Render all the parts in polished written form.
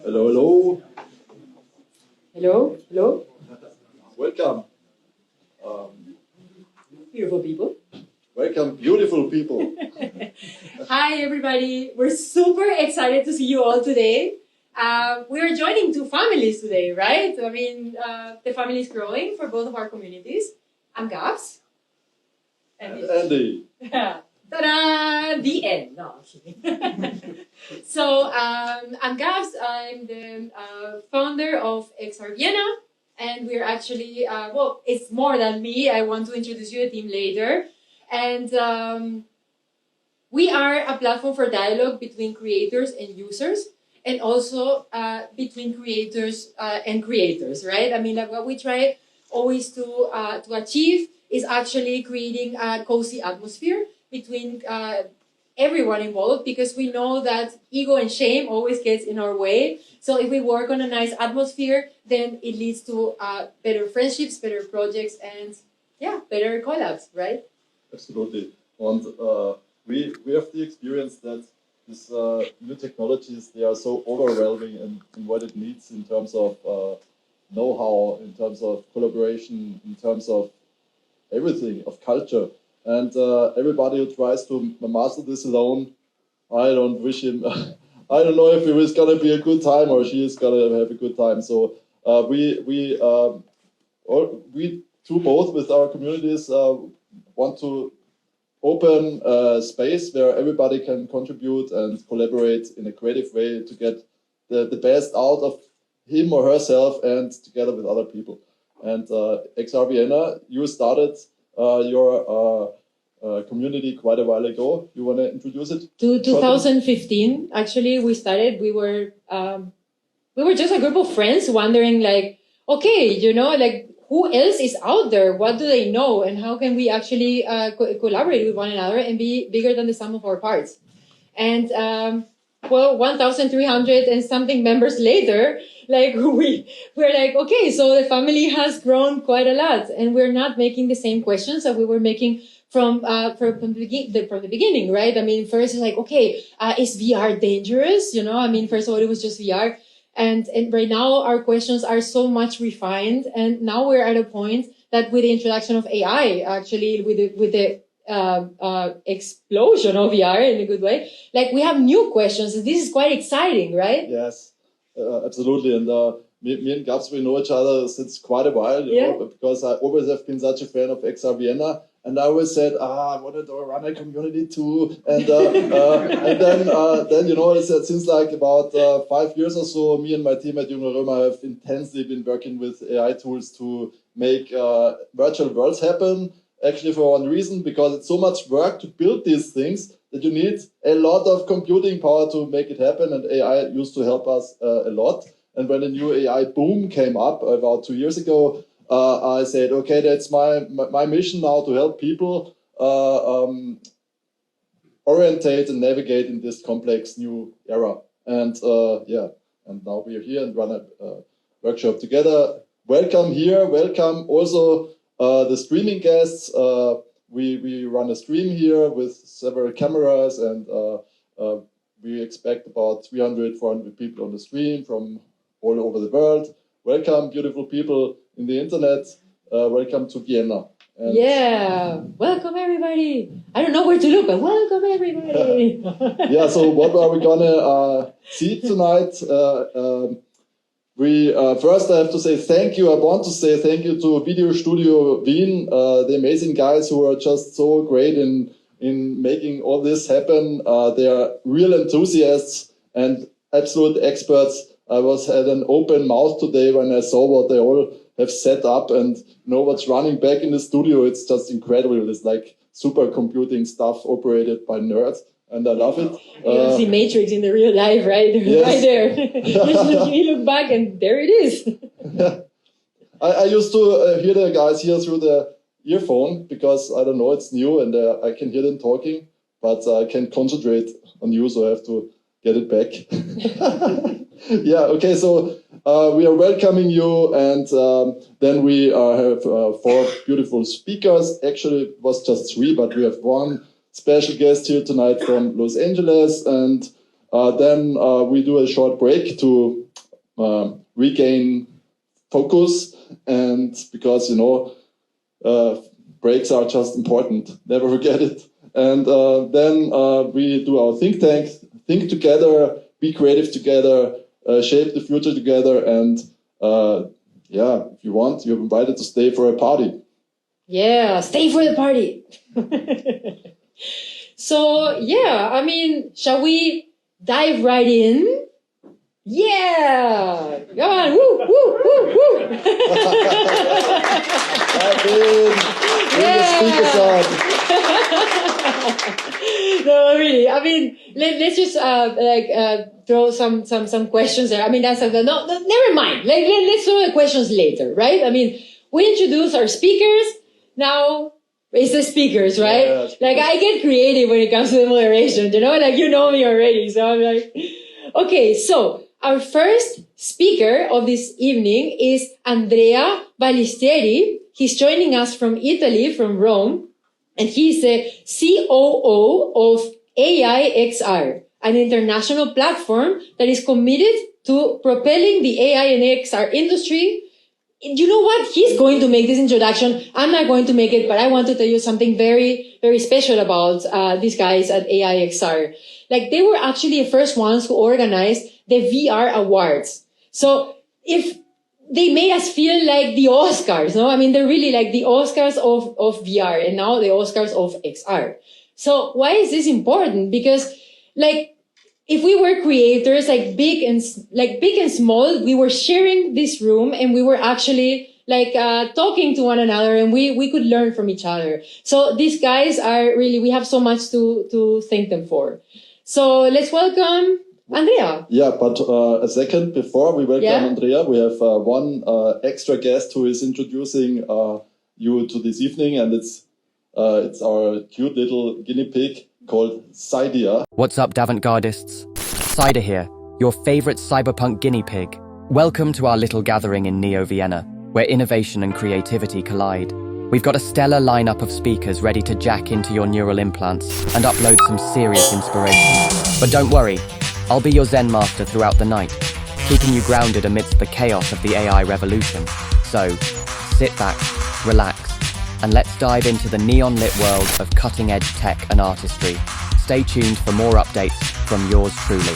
Hello, hello. Hello, hello. Welcome. Beautiful people. Welcome, beautiful people. Hi, everybody. We're super excited to see you all today. We are joining two families today, right? I mean, the family is growing for both of our communities. I'm Gabs. And Andy. Ta-da! The end. No, I'm kidding. So, I'm Gabs. I'm the founder of XRVienna. And we're actually, well, it's more than me. I want to introduce you a team later. And we are a platform for dialogue between creators and users, and also between creators and creators, right? I mean, like what we try always to achieve is actually creating a cozy atmosphere between everyone involved, because we know that ego and shame always gets in our way. So if we work on a nice atmosphere, then it leads to better friendships, better projects, and yeah, better collabs, right? Absolutely. And we have the experience that these new technologies, they are so overwhelming in what it needs in terms of know-how, in terms of collaboration, in terms of everything, of culture. And everybody who tries to master this alone, I don't wish him, I don't know if it was going to be a good time or she is going to have a good time. So we do both with our communities, want to open a space where everybody can contribute and collaborate in a creative way to get the best out of him or herself and together with other people. And XRVienna, you started your community quite a while ago. You want to introduce it? 2015, actually, we started. We were just a group of friends wondering, like, okay, you know, like, who else is out there? What do they know? And how can we actually collaborate with one another and be bigger than the sum of our parts? And well, 1,300 and something members later, like we're like, okay, so the family has grown quite a lot, and we're not making the same questions that we were making from the beginning, right? I mean, first it's like, okay, is VR dangerous? You know, I mean, first of all, it was just VR. And right now our questions are so much refined. And now we're at a point that with the introduction of AI, actually with the explosion of VR in a good way, like we have new questions. And this is quite exciting, right? Yes, absolutely. And me and Gabs, we know each other since quite a while, you know, because I always have been such a fan of XRVienna. And I always said, I wanted to run a community too. And and then you know, it seems like about 5 years or so, me and my team at Junge Römer have intensely been working with AI tools to make virtual worlds happen. Actually, for one reason, because it's so much work to build these things that you need a lot of computing power to make it happen. And AI used to help us a lot. And when the new AI boom came up about 2 years ago, I said, okay, that's my mission now, to help people orientate and navigate in this complex new era. And yeah, and now we are here and run a workshop together. Welcome here, welcome also the streaming guests. We run a stream here with several cameras, and we expect about 300, 400 people on the stream from all over the world. Welcome, beautiful people in the internet. Welcome to Vienna. And yeah, welcome everybody. I don't know where to look, but welcome everybody. Yeah, so what are we gonna see tonight? First I have to say thank you. I want to say thank you to Video Studio Wien, the amazing guys who are just so great in making all this happen. They are real enthusiasts and absolute experts. I had an open mouth today when I saw what they all have set up and know what's running back in the studio. It's just incredible. It's like supercomputing stuff operated by nerds, and I love it. You don't see Matrix in the real life, right? Yes. Right there. you look back and there it is. I used to hear the guys here through the earphone because, I don't know, it's new and I can hear them talking, but I can't concentrate on you, so I have to get it back. Yeah, okay, so we are welcoming you, and then we have 4 beautiful speakers. Actually, it was just 3, but we have 1 special guest here tonight from Los Angeles, and Then we do a short break to regain focus, and because, breaks are just important. Never forget it. And then we do our think tank, think together, be creative together, shape the future together, and if you want, you're invited to stay for a party. Yeah, stay for the party. So, shall we dive right in? Yeah! Come on, woo, woo, woo, woo! No, really. Let's just throw some questions there. That's no, never mind. Let's throw the questions later, right? We introduce our speakers. Now it's the speakers, right? Yeah, I get creative when it comes to the moderation. You know me already, so I'm like, okay. So our first speaker of this evening is Andrea Balisteri. He's joining us from Italy, from Rome. And he's the COO of AI-XR, an international platform that is committed to propelling the AI and XR industry. You know what? He's going to make this introduction. I'm not going to make it, but I want to tell you something very, very special about these guys at AI-XR. They were actually the first ones who organized the VR Awards. So if they made us feel like the Oscars, no? They're really like the Oscars of VR, and now the Oscars of XR. So why is this important? Because, if we were creators, big and small, we were sharing this room, and we were actually talking to one another, and we could learn from each other. So these guys are really, we have so much to thank them for. So let's welcome Andrea. Yeah, but a second before we welcome Andrea, we have one extra guest who is introducing you to this evening, and it's our cute little guinea pig called Cydia. What's up, Davantgardists? Cydia here, your favorite cyberpunk guinea pig. Welcome to our little gathering in Neo-Vienna, where innovation and creativity collide. We've got a stellar lineup of speakers ready to jack into your neural implants and upload some serious inspiration. But don't worry, I'll be your Zen master throughout the night, keeping you grounded amidst the chaos of the AI revolution. So, sit back, relax, and let's dive into the neon-lit world of cutting-edge tech and artistry. Stay tuned for more updates from yours truly.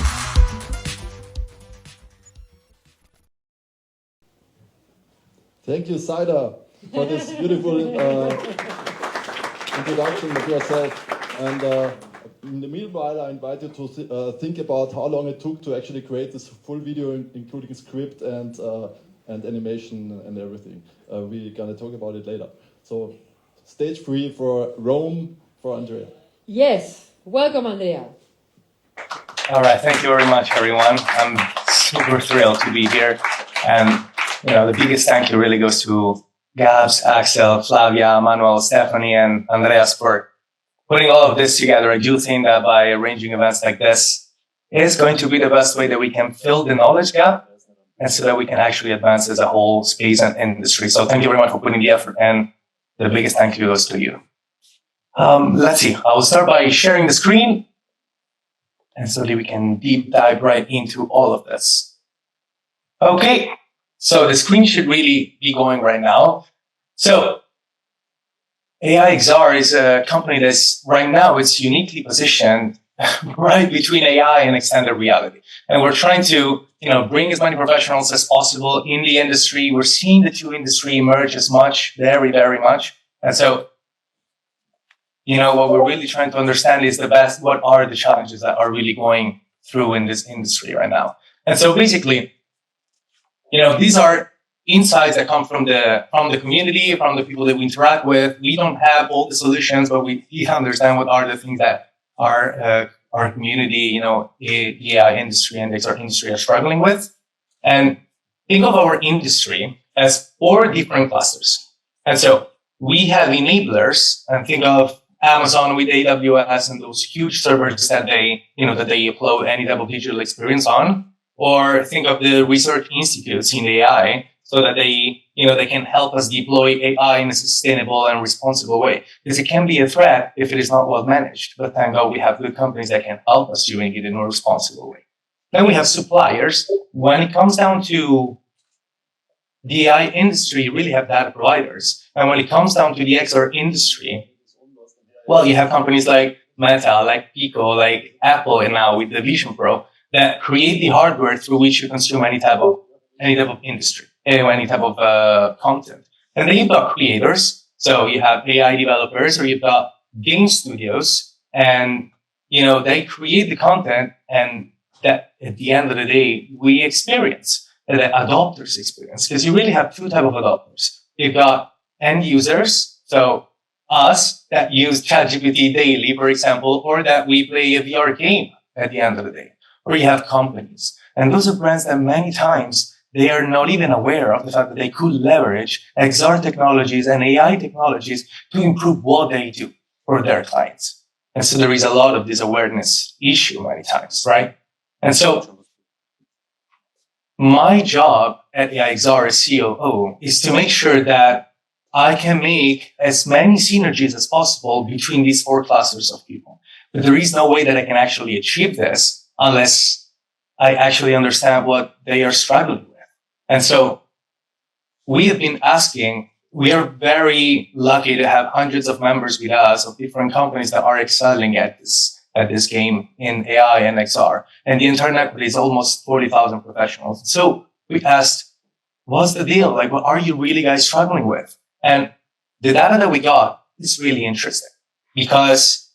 Thank you, Cydia, for this beautiful introduction of yourself. And in the meanwhile, I invite you to think about how long it took to actually create this full video, including script and animation and everything. We're going to talk about it later. So, stage free for Rome, for Andrea. Yes, welcome, Andrea. All right, thank you very much, everyone. I'm super thrilled to be here. And, the biggest thank you really goes to Gabs, Axel, Flavia, Manuel, Stephanie, and Andreas for putting all of this together. I do think that by arranging events like this is going to be the best way that we can fill the knowledge gap, and so that we can actually advance as a whole space and industry. So thank you very much for putting the effort, and the biggest thank you goes to you. Let's see. I will start by sharing the screen, and so that we can deep dive right into all of this. Okay, so the screen should really be going right now. So AI-XR is a company that's right now, it's uniquely positioned right between AI and extended reality. And we're trying to, bring as many professionals as possible in the industry. We're seeing the two industry emerge as much, very, very much. And so, what we're really trying to understand is what are the challenges that are really going through in this industry right now. And so basically, these are insights that come from the community, from the people that we interact with. We don't have all the solutions, but we understand what are the things that our community, the AI industry and the XR industry are struggling with. And think of our industry as 4 different clusters. And so we have enablers, and think of Amazon with AWS and those huge servers that they upload any type of digital experience on. Or think of the research institutes in AI, so that they they can help us deploy AI in a sustainable and responsible way. Because it can be a threat if it is not well managed. But thank God we have good companies that can help us doing it in a responsible way. Then we have suppliers. When it comes down to the AI industry, you really have data providers. And when it comes down to the XR industry, well, you have companies like Meta, like Pico, like Apple, and now with the Vision Pro that create the hardware through which you consume any type of industry, any type of content. And then you've got creators. So you have AI developers, or you've got game studios, and they create the content, and that at the end of the day we experience, the adopters experience, because you really have two types of adopters. You've got end users, so us that use ChatGPT daily, for example, or that we play a VR game at the end of the day. Or you have companies. And those are brands that many times they are not even aware of the fact that they could leverage XR technologies and AI technologies to improve what they do for their clients. And so there is a lot of this awareness issue many times, right? And so my job at AIXR as COO is to make sure that I can make as many synergies as possible between these four clusters of people. But there is no way that I can actually achieve this unless I actually understand what they are struggling with. And so we have been asking, we are very lucky to have hundreds of members with us of different companies that are excelling at this game in AI and XR. And the entire network is almost 40,000 professionals. So we asked, what's the deal? Like, what are you really guys struggling with? And the data that we got is really interesting because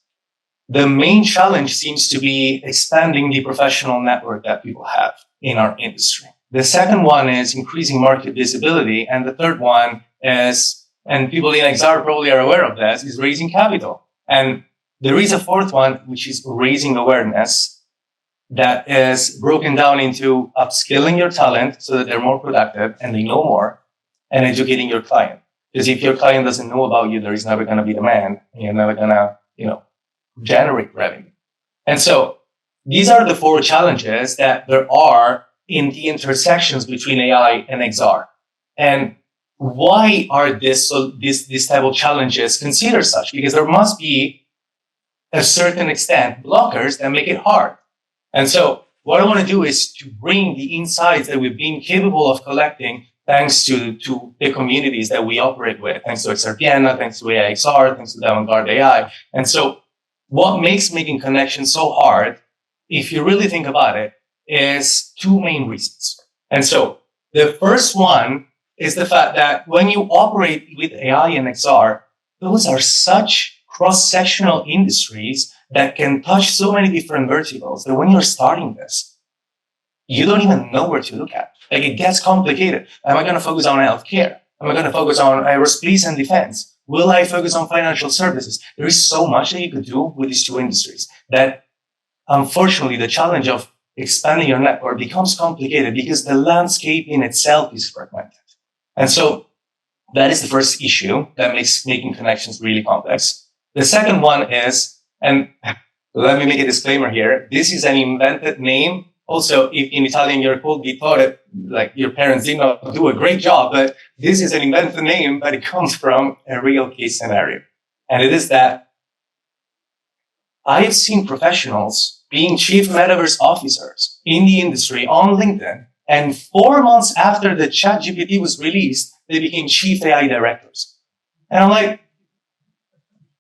the main challenge seems to be expanding the professional network that people have in our industry. The second one is increasing market visibility. And the third one is, and people in XR probably are aware of this, is raising capital. And there is a fourth one, which is raising awareness, that is broken down into upskilling your talent so that they're more productive and they know more, and educating your client. Because if your client doesn't know about you, there is never going to be demand, and you're never going to, generate revenue. And so these are the four challenges that there are in the intersections between AI and XR. And why are this type of challenges considered such? Because there must be a certain extent blockers that make it hard. And so what I want to do is to bring the insights that we've been capable of collecting thanks to the communities that we operate with, thanks to XRVienna, thanks to AIXR, thanks to AVANTGARDE AI. And so what makes making connections so hard, if you really think about it, is two main reasons. And so the first one is the fact that when you operate with AI and XR, those are such cross-sectional industries that can touch so many different verticals that when you're starting this, you don't even know where to look at. Like, it gets complicated. Am I going to focus on healthcare? Am I going to focus on aerospace and defense? Will I focus on financial services? There is so much that you could do with these two industries that, unfortunately, the challenge of expanding your network becomes complicated because the landscape in itself is fragmented. And so that is the first issue that makes making connections really complex. The second one is, and let me make a disclaimer here, this is an invented name. Also, if in Italian you're called Vittore, like your parents did not do a great job, but this is an invented name, but it comes from a real case scenario. And it is that I've seen professionals being chief metaverse officers in the industry on LinkedIn, and 4 months after the ChatGPT was released, they became chief AI directors. And I'm like,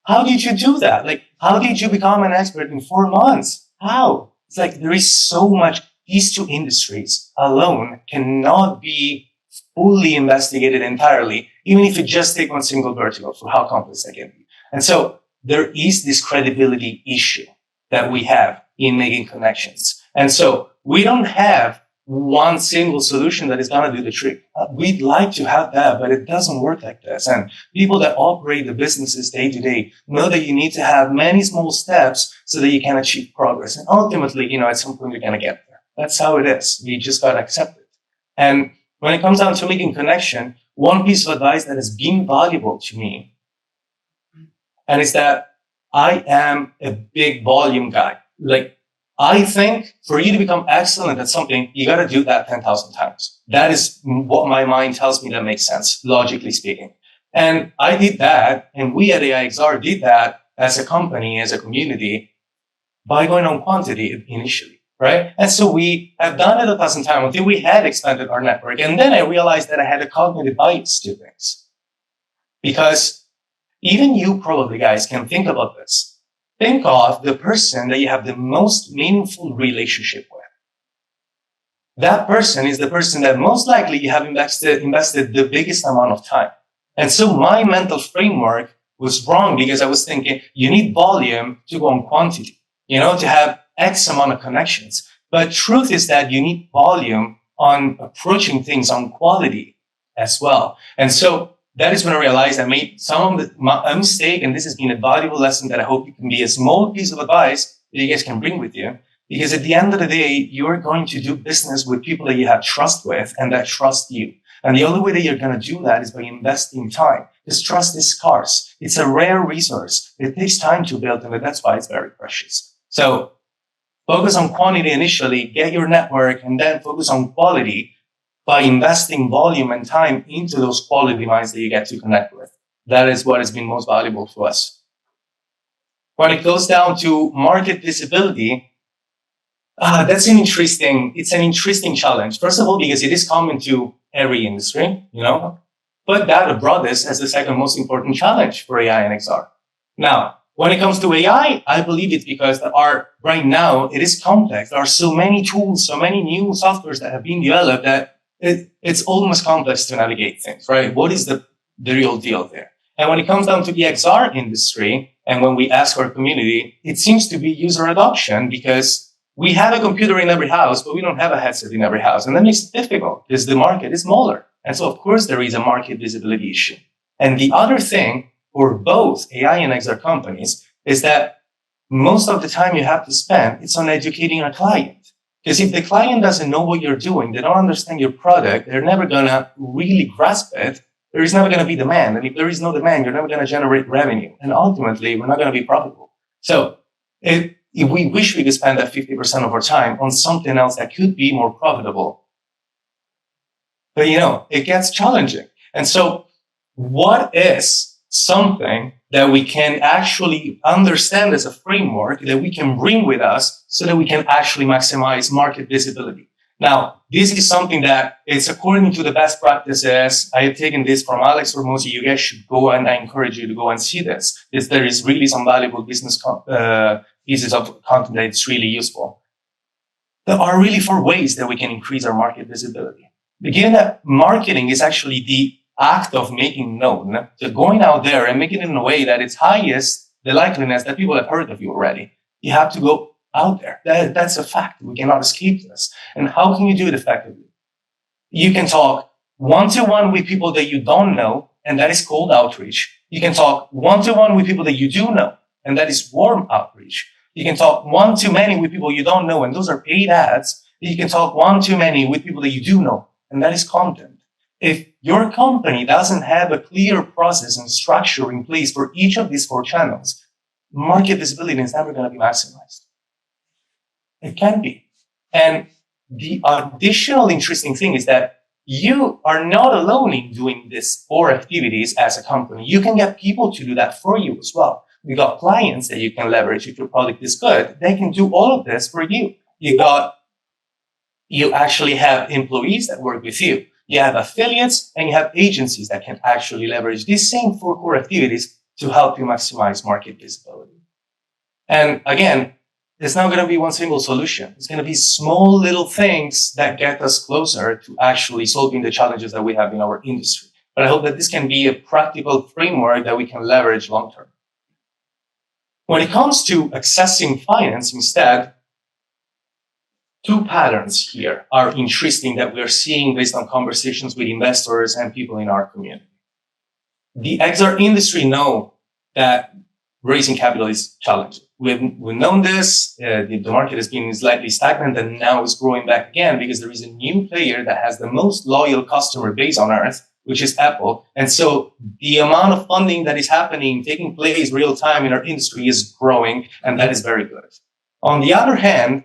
how did you do that? Like, how did you become an expert in 4 months? How? It's like there is so much. These two industries alone cannot be fully investigated entirely, even if you just take one single vertical for how complex they can be. And so there is this credibility issue that we have in making connections. And so we don't have one single solution that is going to do the trick. We'd like to have that, but it doesn't work like this. And people that operate the businesses day to day know that you need to have many small steps so that you can achieve progress. And ultimately, at some point you're going to get there. That's how it is. You just got to accept it. And when it comes down to making connection, one piece of advice that has been valuable to me, and it's that I am a big volume guy. Like, I think for you to become excellent at something, you got to do that 10,000 times. That is what my mind tells me that makes sense, logically speaking. And I did that, and we at AIXR did that as a company, as a community, by going on quantity initially, right? And so we have done it 1,000 times until we had expanded our network. And then I realized that I had a cognitive bias to things. Because even you probably, guys, can think about this. Think of the person that you have the most meaningful relationship with. That person is the person that most likely you have invested the biggest amount of time. And so my mental framework was wrong because I was thinking you need volume to go on quantity, to have X amount of connections. But truth is that you need volume on approaching things on quality as well. And so that is when I realized I made a mistake, and this has been a valuable lesson that I hope it can be a small piece of advice that you guys can bring with you. Because at the end of the day, you're going to do business with people that you have trust with and that trust you. And the only way that you're going to do that is by investing time. Because trust is scarce. It's a rare resource. It takes time to build, and that's why it's very precious. So focus on quantity initially, get your network, and then focus on quality by investing volume and time into those quality minds that you get to connect with. That is what has been most valuable for us. When it goes down to market visibility, it's an interesting challenge. First of all, because it is common to every industry, but that brought this as the second most important challenge for AI and XR. Now, when it comes to AI, I believe it's because right now, it is complex. There are so many tools, so many new softwares that have been developed that it's almost complex to navigate things, right? What is the real deal there? And when it comes down to the XR industry, and when we ask our community, it seems to be user adoption because we have a computer in every house, but we don't have a headset in every house. And that makes it difficult because the market is smaller. And so, of course, there is a market visibility issue. And the other thing for both AI and XR companies is that most of the time you have to spend, it's on educating a client. Because if the client doesn't know what you're doing, they don't understand your product, they're never going to really grasp it. There is never going to be demand. And if there is no demand, you're never going to generate revenue. And ultimately, we're not going to be profitable. So if we wish we could spend that 50% of our time on something else that could be more profitable. But, it gets challenging. And so what is something that we can actually understand as a framework that we can bring with us so that we can actually maximize market visibility? Now, this is something that is according to the best practices. I have taken this from Alex Formosi. You guys should go, and I encourage you to go and see this. There is really some valuable business pieces of content that is really useful. There are really 4 ways that we can increase our market visibility. Given that marketing is actually the act of making known, so going out there and making it in a way that it's highest the likeliness that people have heard of you already. You have to go out there. That's a fact. We cannot escape this. And how can you do it effectively? You can talk one-to-one with people that you don't know, and that is cold outreach. You can talk one-to-one with people that you do know, and that is warm outreach. You can talk one-to-many with people you don't know, and those are paid ads. You can talk one-to-many with people that you do know, and that is content. If your company doesn't have a clear process and structure in place for each of these 4 channels, market visibility is never going to be maximized. It can be. And the additional interesting thing is that you are not alone in doing these 4 activities as a company. You can get people to do that for you as well. You got clients that you can leverage if your product is good. They can do all of this for you. You actually have employees that work with you. You have affiliates, and you have agencies that can actually leverage these same 4 core activities to help you maximize market visibility. And again, there's not going to be one single solution. It's going to be small little things that get us closer to actually solving the challenges that we have in our industry. But I hope that this can be a practical framework that we can leverage long term. When it comes to accessing finance instead, 2 patterns here are interesting that we are seeing based on conversations with investors and people in our community. The XR industry know that raising capital is challenging. We've known this. The market has been slightly stagnant and now is growing back again because there is a new player that has the most loyal customer base on earth, which is Apple. And so the amount of funding that is happening, taking place real time in our industry is growing, and that is very good. On the other hand,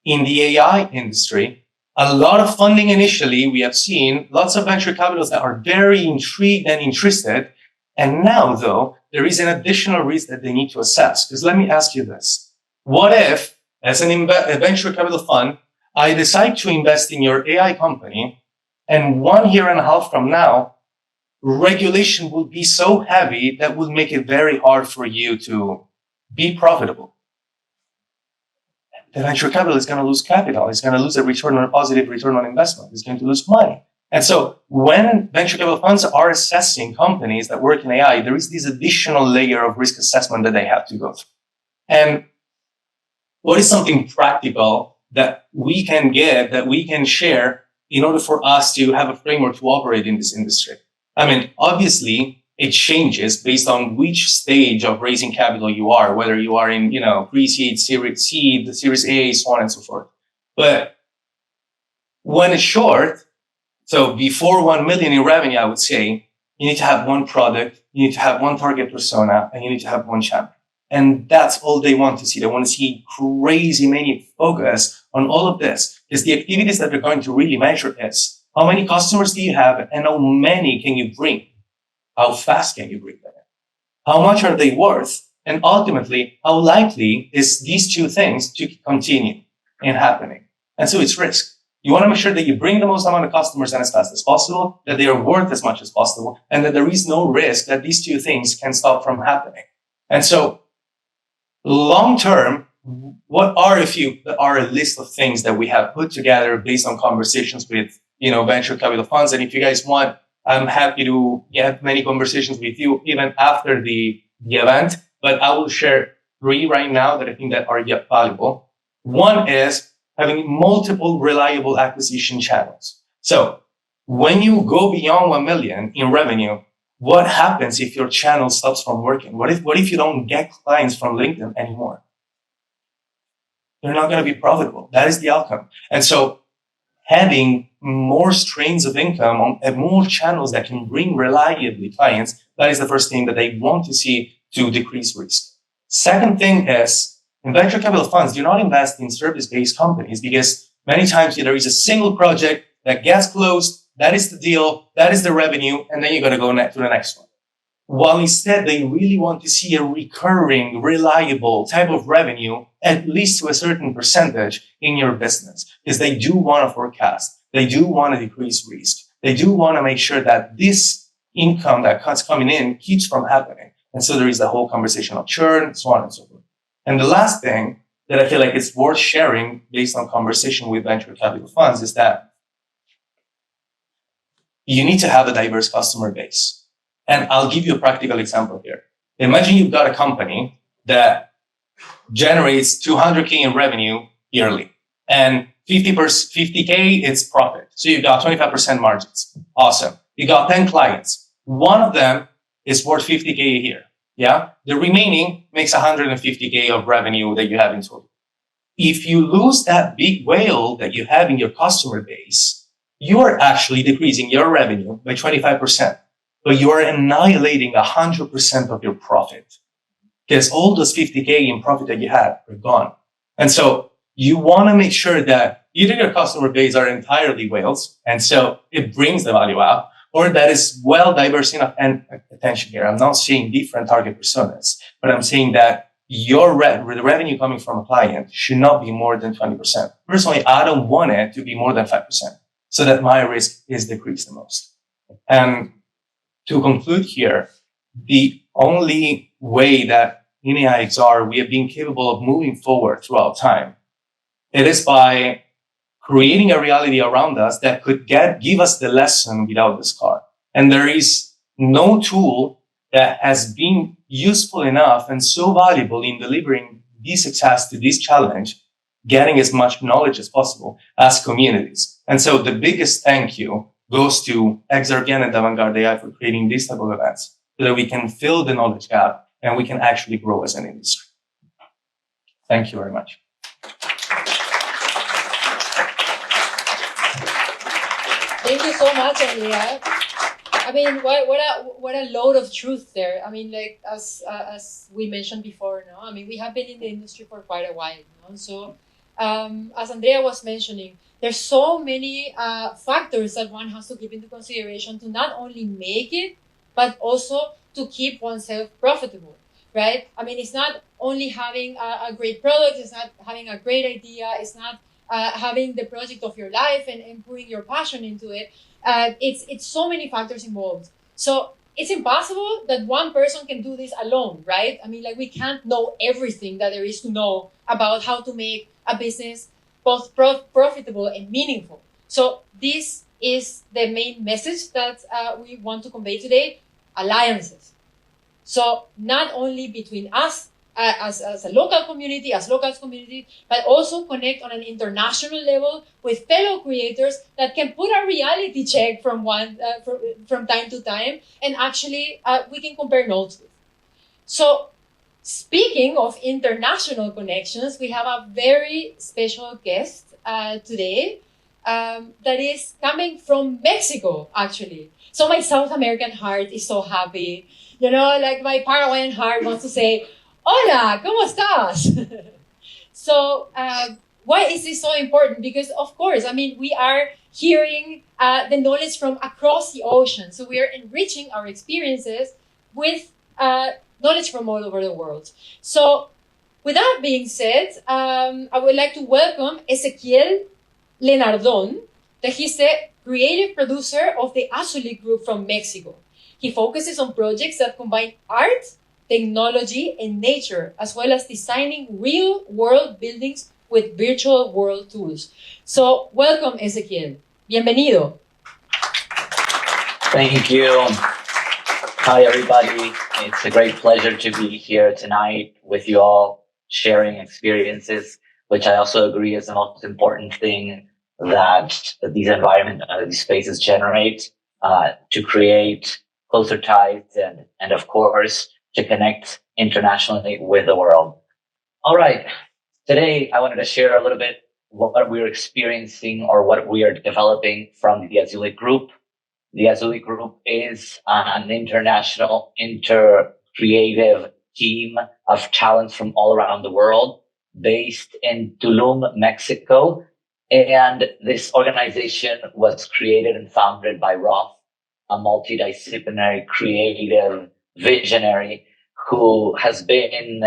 in the AI industry, a lot of funding initially, we have seen lots of venture capitalists that are very intrigued and interested. And now, though, there is an additional risk that they need to assess. Because let me ask you this. What if, as a venture capital fund, I decide to invest in your AI company, and 1.5 years from now, regulation will be so heavy that will make it very hard for you to be profitable? The venture capital is going to lose capital. It's going to lose a positive return on investment. It's going to lose money. And so when venture capital funds are assessing companies that work in AI, there is this additional layer of risk assessment that they have to go through. And what is something practical that we can get, that we can share in order for us to have a framework to operate in this industry? I mean, obviously, it changes based on which stage of raising capital you are, whether you are in, pre-seed, series seed, series A, so on and so forth. But when it's short, so before 1 million in revenue, I would say you need to have one product, you need to have one target persona, and you need to have one channel. And that's all they want to see. They want to see crazy many focus on all of this, because the activities that they're going to really measure is how many customers do you have and how many can you bring? How fast can you bring them in? How much are they worth? And ultimately, how likely is these two things to continue in happening? And so it's risk. You want to make sure that you bring the most amount of customers and as fast as possible, that they are worth as much as possible, and that there is no risk that these two things can stop from happening. And so long term, what are a list of things that we have put together based on conversations with, venture capital funds. And if you guys want, I'm happy to have many conversations with you even after the event, but I will share 3 right now that I think that are yet valuable. One is having multiple reliable acquisition channels. So when you go beyond 1 million in revenue, what happens if your channel stops from working? What if you don't get clients from LinkedIn anymore? You're not going to be profitable. That is the outcome. And so having more streams of income on more channels that can bring reliably clients, that is the first thing that they want to see to decrease risk. Second thing is, in venture capital funds, do not invest in service-based companies, because many times there is a single project that gets closed, that is the deal, that is the revenue, and then you're going to go to the next one. While instead they really want to see a recurring, reliable type of revenue, at least to a certain percentage in your business, because they do want to forecast. They do want to decrease risk. They do want to make sure that this income that's coming in keeps from happening. And so there is the whole conversation of churn, so on and so forth. And the last thing that I feel like it's worth sharing based on conversation with venture capital funds is that you need to have a diverse customer base. And I'll give you a practical example here. Imagine you've got a company that generates 200K in revenue yearly, and 50K is profit. So you've got 25% margins. Awesome. You got 10 clients. One of them is worth 50K a year. Yeah. The remaining makes 150K of revenue that you have in total. If you lose that big whale that you have in your customer base, you are actually decreasing your revenue by 25%. But you are annihilating 100% of your profit, because all those 50K in profit that you had are gone. And so you want to make sure that either your customer base are entirely whales, and so it brings the value out, or that is well diverse enough. And attention here, I'm not saying different target personas, but I'm saying that your the revenue coming from a client should not be more than 20%. Personally, I don't want it to be more than 5%, so that my risk is decreased the most. And to conclude here, the only way that in AI XR we have been capable of moving forward throughout time, it is by creating a reality around us that could give us the lesson without the scar. And there is no tool that has been useful enough and so valuable in delivering this success to this challenge, getting as much knowledge as possible as communities. And so the biggest thank you goes to XRVienna and AVANTGARDE AI for creating these type of events, so that we can fill the knowledge gap and we can actually grow as an industry. Thank you very much. Thank you so much, Andrea. I mean, what a load of truth there. I mean, like as we mentioned before, no. I mean, we have been in the industry for quite a while, no. So, as Andrea was mentioning, there's so many factors that one has to keep into consideration to not only make it, but also to keep oneself profitable, right? I mean, it's not only having a great product, it's not having a great idea, it's not having the project of your life and putting your passion into it. It's so many factors involved. So it's impossible that one person can do this alone, right? I mean, like we can't know everything that there is to know about how to make a business both profitable and meaningful. So this is the main message that we want to convey today: alliances. So not only between us as a local community, as locals community, but also connect on an international level with fellow creators that can put a reality check from time to time, and actually we can compare notes with. So speaking of international connections, we have a very special guest today that is coming from Mexico, actually. So my South American heart is so happy. You know, like my Paraguayan heart wants to say, "Hola, ¿cómo estás?" So why is this so important? Because of course, I mean, we are hearing the knowledge from across the ocean. So we are enriching our experiences with knowledge from all over the world. So with that being said, I would like to welcome Ezequiel Lenardon, that he's the creative producer of the AZULIK group from Mexico. He focuses on projects that combine art, technology, and nature, as well as designing real-world buildings with virtual world tools. So, welcome, Ezequiel. Bienvenido. Thank you. Hi, everybody. It's a great pleasure to be here tonight with you all, sharing experiences, which I also agree is the most important thing that these these spaces generate, to create closer ties and of course, to connect internationally with the world. All right. Today, I wanted to share a little bit what we're experiencing or what we are developing from the AZULIK group. The AZULIK group is an international, inter-creative team of talents from all around the world, based in Tulum, Mexico. And this organization was created and founded by Roth, a multidisciplinary, creative visionary who has been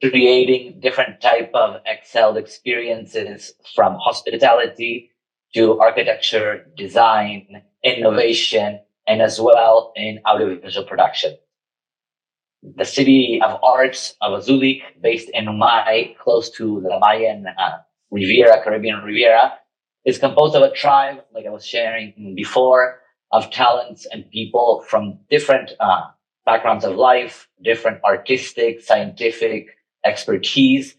creating different type of excelled experiences, from hospitality to architecture, design, innovation, and as well in audiovisual production. The city of arts of AZULIK, based in Umay, close to the Mayan Riviera, Caribbean Riviera, is composed of a tribe, like I was sharing before, of talents and people from different backgrounds of life, different artistic, scientific expertise,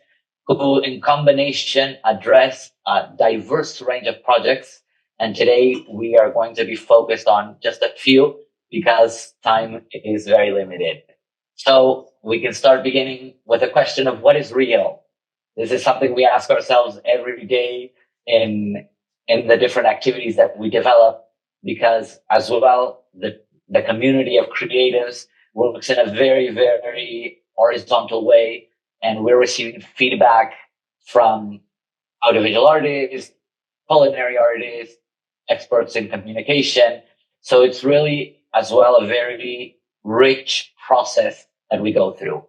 who in combination address a diverse range of projects. And today we are going to be focused on just a few because time is very limited. So we can start beginning with a question of what is real. This is something we ask ourselves every day in the different activities that we develop, because as well, the community of creatives works in a very, very horizontal way. And we're receiving feedback from audiovisual artists, culinary artists, experts in communication. So it's really as well a very rich process that we go through.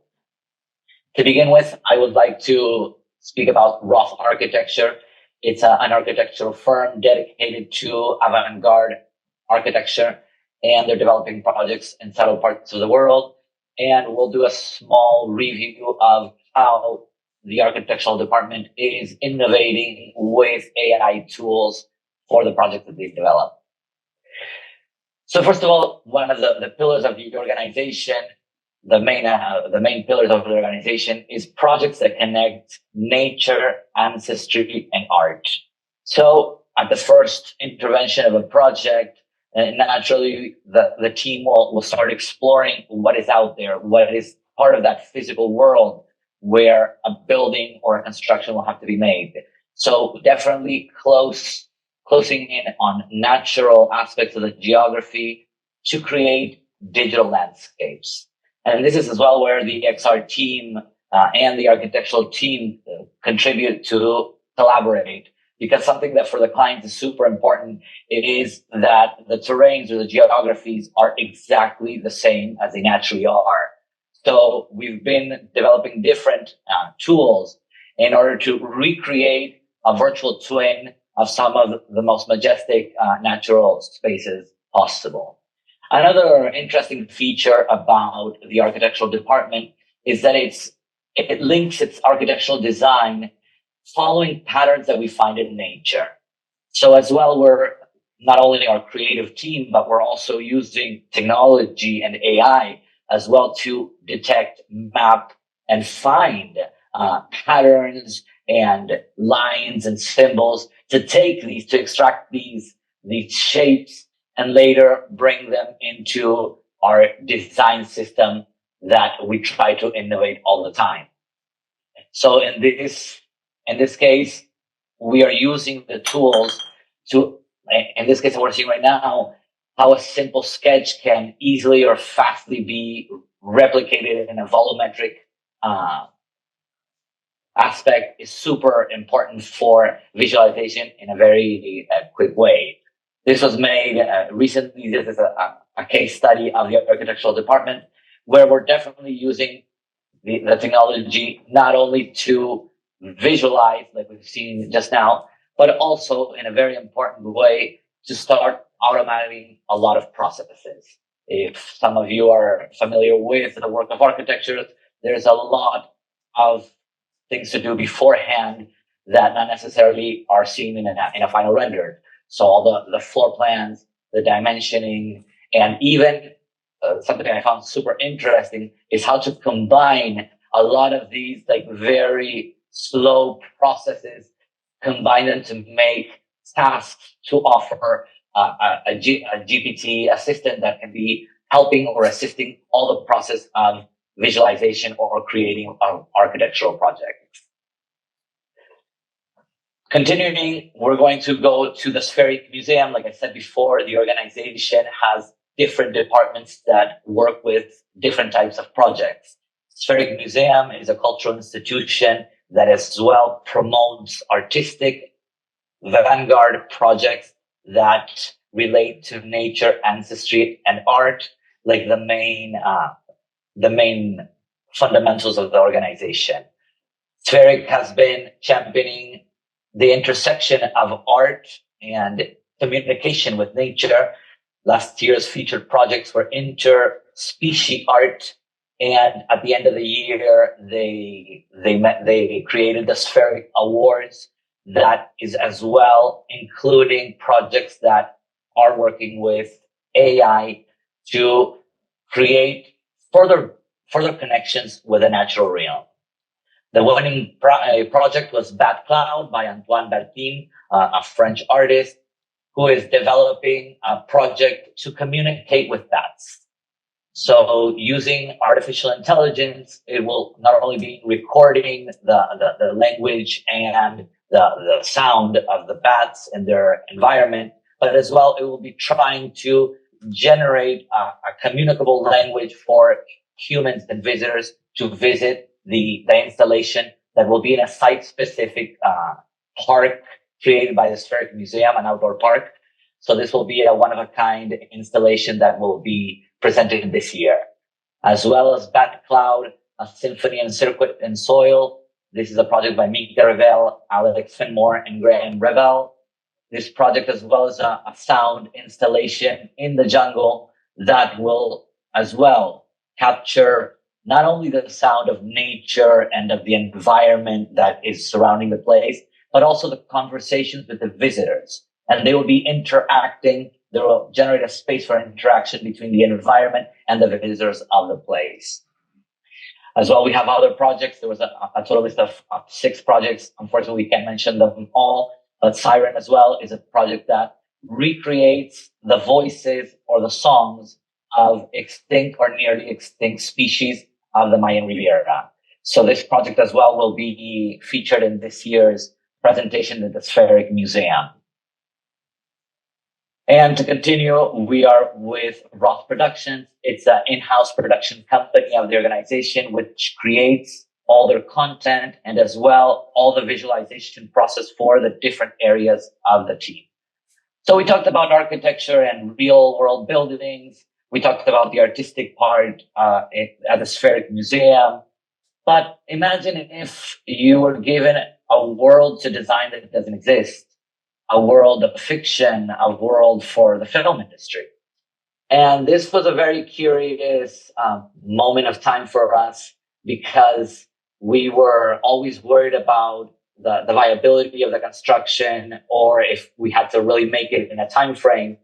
To begin with, I would like to speak about Roth Architecture. It's an architectural firm dedicated to avant-garde architecture, and they're developing projects in several parts of the world. And we'll do a small review of how the architectural department is innovating with AI tools for the project that they've developed. So first of all, one of the pillars of the organization, the main pillars of the organization is projects that connect nature, ancestry, and art. So at the first intervention of a project, naturally the team will start exploring what is out there, what is part of that physical world where a building or a construction will have to be made. So definitely closing in on natural aspects of the geography, to create digital landscapes. And this is as well where the XR team and the architectural team contribute to collaborate, because something that for the client is super important is that the terrains or the geographies are exactly the same as they naturally are. So we've been developing different tools in order to recreate a virtual twin of some of the most majestic natural spaces possible. Another interesting feature about the architectural department is that it links its architectural design following patterns that we find in nature. So as well, we're not only our creative team, but we're also using technology and AI as well to detect, map, and find patterns and lines and symbols to extract these shapes and later bring them into our design system that we try to innovate all the time. So in this case, we are using the tools to, in this case, what we're seeing right now, how a simple sketch can easily or fastly be replicated in a volumetric aspect is super important for visualization in a very quick way. This was made recently. This is a case study of the architectural department where we're definitely using the technology not only to visualize, like we've seen just now, but also in a very important way to start automating a lot of processes. If some of you are familiar with the work of architecture, there's a lot of things to do beforehand that not necessarily are seen in a final render. So all the floor plans, the dimensioning, and even something I found super interesting is how to combine a lot of these like very slow processes, combine them to make tasks to offer a GPT assistant that can be helping or assisting all the process of visualization or creating an architectural project. Continuing, we're going to go to the Spheric Museum. Like I said before, the organization has different departments that work with different types of projects. Spheric Museum is a cultural institution that as well promotes artistic vanguard projects that relate to nature, ancestry, and art, like the main fundamentals of the organization. Spheric has been championing the intersection of art and communication with nature. Last year's featured projects were interspecies art, and at the end of the year, they created the Spheric Awards. That is as well including projects that are working with AI to create further connections with the natural realm. The winning project was Bat Cloud by Antoine Bertin, a French artist who is developing a project to communicate with bats. So using artificial intelligence, it will not only be recording the language and the sound of the bats and their environment, but as well, it will be trying to generate a communicable language for humans and visitors to visit the installation that will be in a site-specific park created by the Spheric Museum, an outdoor park. So this will be a one-of-a-kind installation that will be presented this year. As well as Bat Cloud, a symphony and circuit and soil. This is a project by Mika Revel, Alex Finmore, and Graham Rebel. This project, as well as a sound installation in the jungle that will as well capture not only the sound of nature and of the environment that is surrounding the place, but also the conversations with the visitors. And they will be interacting. They will generate a space for interaction between the environment and the visitors of the place. As well, we have other projects. There was a total list of 6 projects. Unfortunately, we can't mention them all, but Siren as well is a project that recreates the voices or the songs of extinct or nearly extinct species of the Mayan Riviera. So this project as well will be featured in this year's presentation at the Spheric Museum. And to continue, we are with Roth Productions. It's an in-house production company of the organization, which creates all their content and as well all the visualization process for the different areas of the team. So we talked about architecture and real world buildings. We talked about the artistic part at the Spheric Museum. But imagine if you were given a world to design that doesn't exist, a world of fiction, a world for the film industry. And this was a very curious moment of time for us because we were always worried about the viability of the construction or if we had to really make it in a time frame.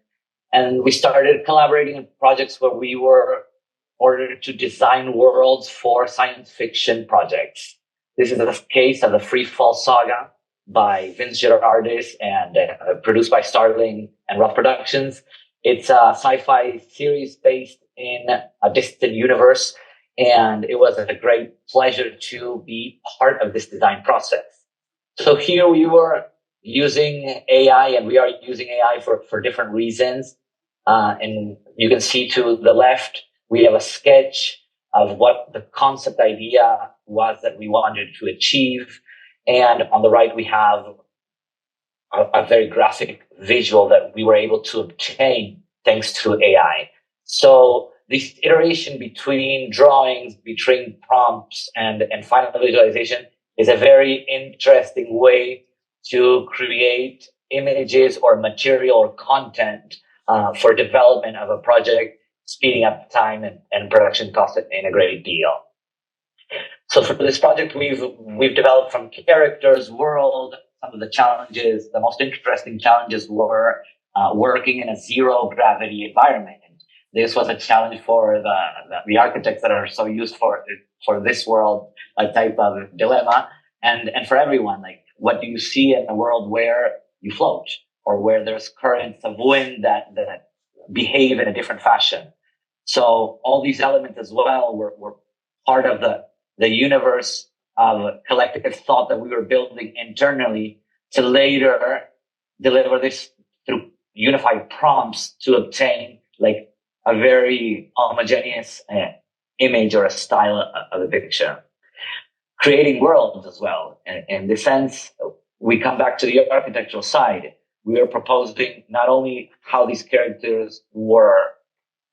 And we started collaborating in projects where we were ordered to design worlds for science fiction projects. This is the case of the Free Fall Saga by Vince Gerardis and produced by Starling and Rough Productions. It's a sci-fi series based in a distant universe, and it was a great pleasure to be part of this design process. So here we were using AI, and we are using AI for different reasons. And you can see to the left, we have a sketch of what the concept idea was that we wanted to achieve. And on the right, we have a very graphic visual that we were able to obtain thanks to AI. So this iteration between drawings, between prompts and final visualization is a very interesting way to create images or material or content for development of a project, speeding up time and production cost in a great deal. So for this project, we've developed from characters, world. Some of the challenges, the most interesting challenges were working in a zero gravity environment. This was a challenge for the architects that are so used for this world, a type of dilemma, and for everyone. Like, what do you see in a world where you float or where there's currents of wind that behave in a different fashion? So all these elements as well were part of the universe of collective thought that we were building internally to later deliver this through unified prompts to obtain like a very homogeneous image or a style of the picture. Creating worlds as well. And in this sense, we come back to the architectural side. We are proposing not only how these characters were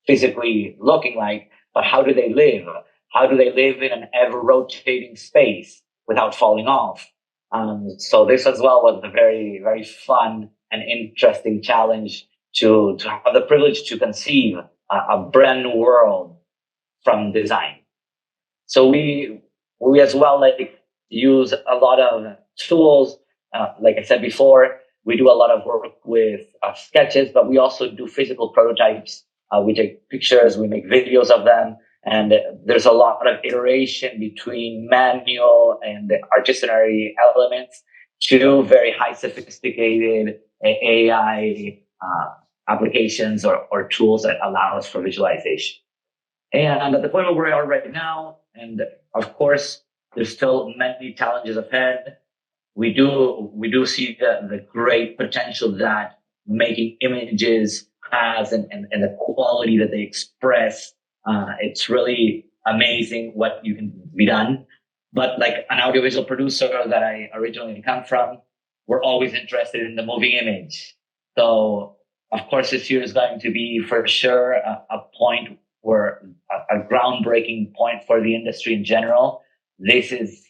physically looking like, but how do they live? How do they live in an ever-rotating space without falling off? So this as well was a very, very fun and interesting challenge to have the privilege to conceive a brand new world from design. So we as well use a lot of tools. Like I said before, we do a lot of work with sketches, but we also do physical prototypes. We take pictures, we make videos of them. And there's a lot of iteration between manual and artisanary elements to very high sophisticated AI applications or tools that allow us for visualization. And at the point where we are right now, and of course, there's still many challenges ahead. We do see the great potential that making images has and the quality that they express. It's really amazing what you can be done. But like an audiovisual producer that I originally come from, we're always interested in the moving image. So of course, this year is going to be for sure a point where a groundbreaking point for the industry in general. This is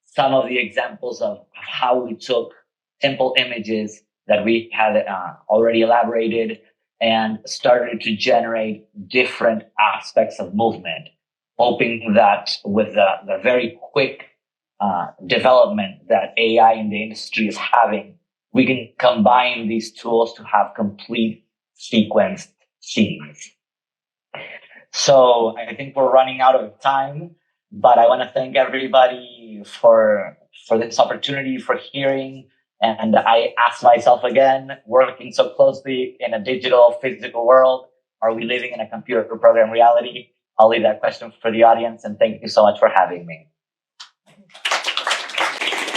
some of the examples of how we took simple images that we had already elaborated and started to generate different aspects of movement, hoping that with the very quick development that AI in the industry is having, we can combine these tools to have complete sequenced scenes. So I think we're running out of time, but I want to thank everybody for this opportunity, for hearing. And I ask myself again, working so closely in a digital physical world, are we living in a computer program reality? I'll leave that question for the audience, and thank you so much for having me.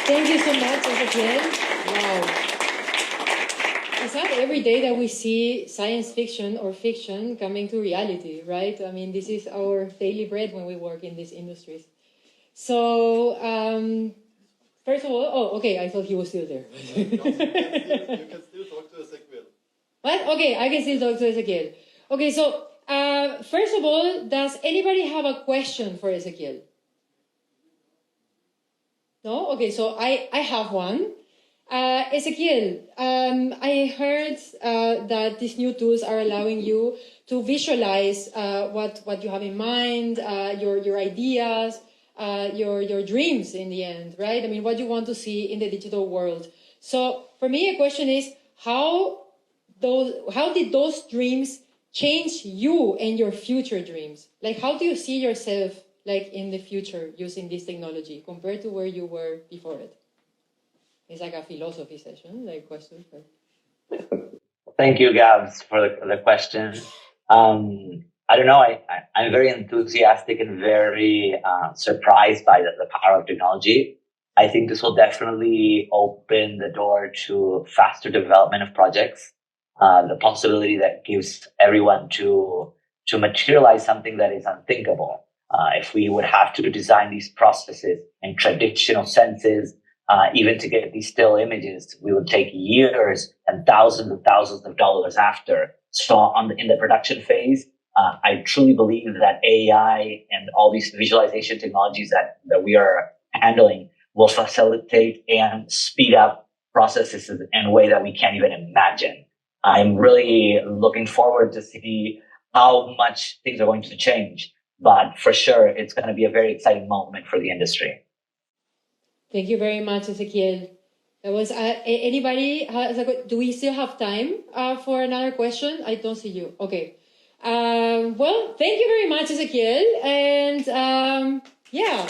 Thank you so much, Ezequiel. Wow. It's not every day that we see science fiction or fiction coming to reality, right? I mean, this is our daily bread when we work in these industries. So, first of all, okay, I thought he was still there. You can still talk to Ezequiel. What? Okay, I can still talk to Ezequiel. Okay, so first of all, does anybody have a question for Ezequiel? No? Okay, so I have one. Ezequiel, I heard that these new tools are allowing you to visualize what you have in mind, your ideas, your dreams in the end, right? I mean, what you want to see in the digital world. So for me, a question is, how did those dreams change you and your future dreams? Like, how do you see yourself like in the future using this technology compared to where you were before it? It's like a philosophy session, like question. Thank you, Gabs, for the question. I don't know. I'm very enthusiastic and very surprised by the power of technology. I think this will definitely open the door to faster development of projects. The possibility that gives everyone to materialize something that is unthinkable. If we would have to design these processes in traditional senses, even to get these still images, we would take years and thousands of dollars after. So in the production phase, I truly believe that AI and all these visualization technologies that we are handling will facilitate and speed up processes in a way that we can't even imagine. I'm really looking forward to see how much things are going to change. But for sure, it's going to be a very exciting moment for the industry. Thank you very much, Ezequiel. That was anybody do we still have time for another question? I don't see you. Okay. Well, thank you very much, Ezequiel. And yeah.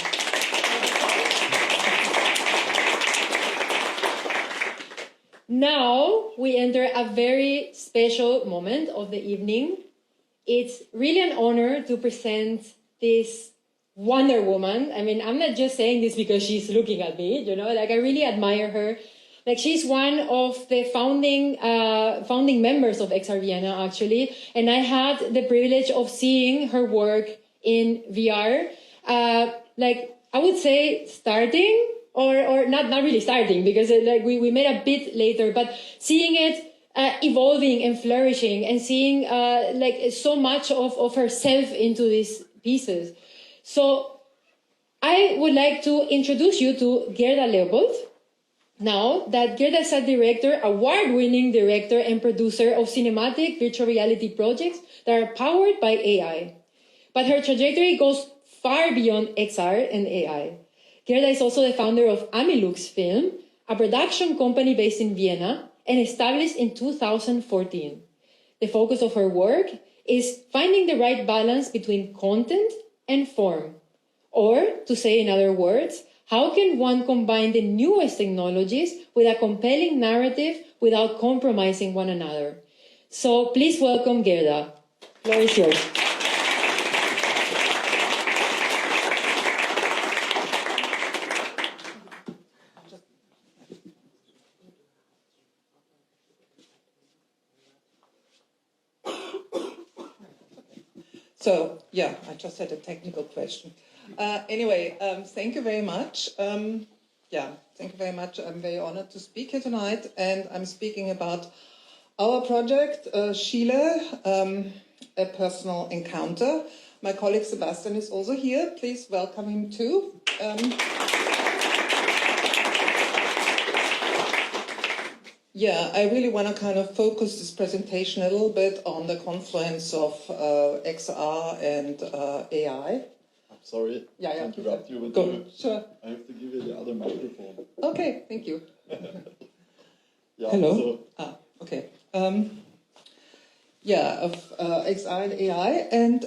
Now we enter a very special moment of the evening. It's really an honor to present this Wonder Woman. I mean, I'm not just saying this because she's looking at me, you know, like I really admire her. Like she's one of the founding members of XRVienna actually. And I had the privilege of seeing her work in VR. Like I would say starting or not really starting because like we made a bit later, but seeing it evolving and flourishing and seeing like so much of herself into these pieces. So I would like to introduce you to Gerda Leopold. Now that Gerda is a director, award-winning director and producer of cinematic virtual reality projects that are powered by AI. But her trajectory goes far beyond XR and AI. Gerda is also the founder of Amilux Film, a production company based in Vienna and established in 2014. The focus of her work is finding the right balance between content and form. Or, to say in other words, how can one combine the newest technologies with a compelling narrative without compromising one another? So please welcome Gerda. The floor is yours. So, yeah, I just had a technical question. Anyway, thank you very much. Thank you very much. I'm very honored to speak here tonight, and I'm speaking about our project, Schiele, a personal encounter. My colleague Sebastian is also here. Please welcome him too. I really want to kind of focus this presentation a little bit on the confluence of XR and AI. I'm sorry to interrupt you, but sure. I have to give you the other microphone. Okay, thank you. Hello. Okay. Of XR and AI. And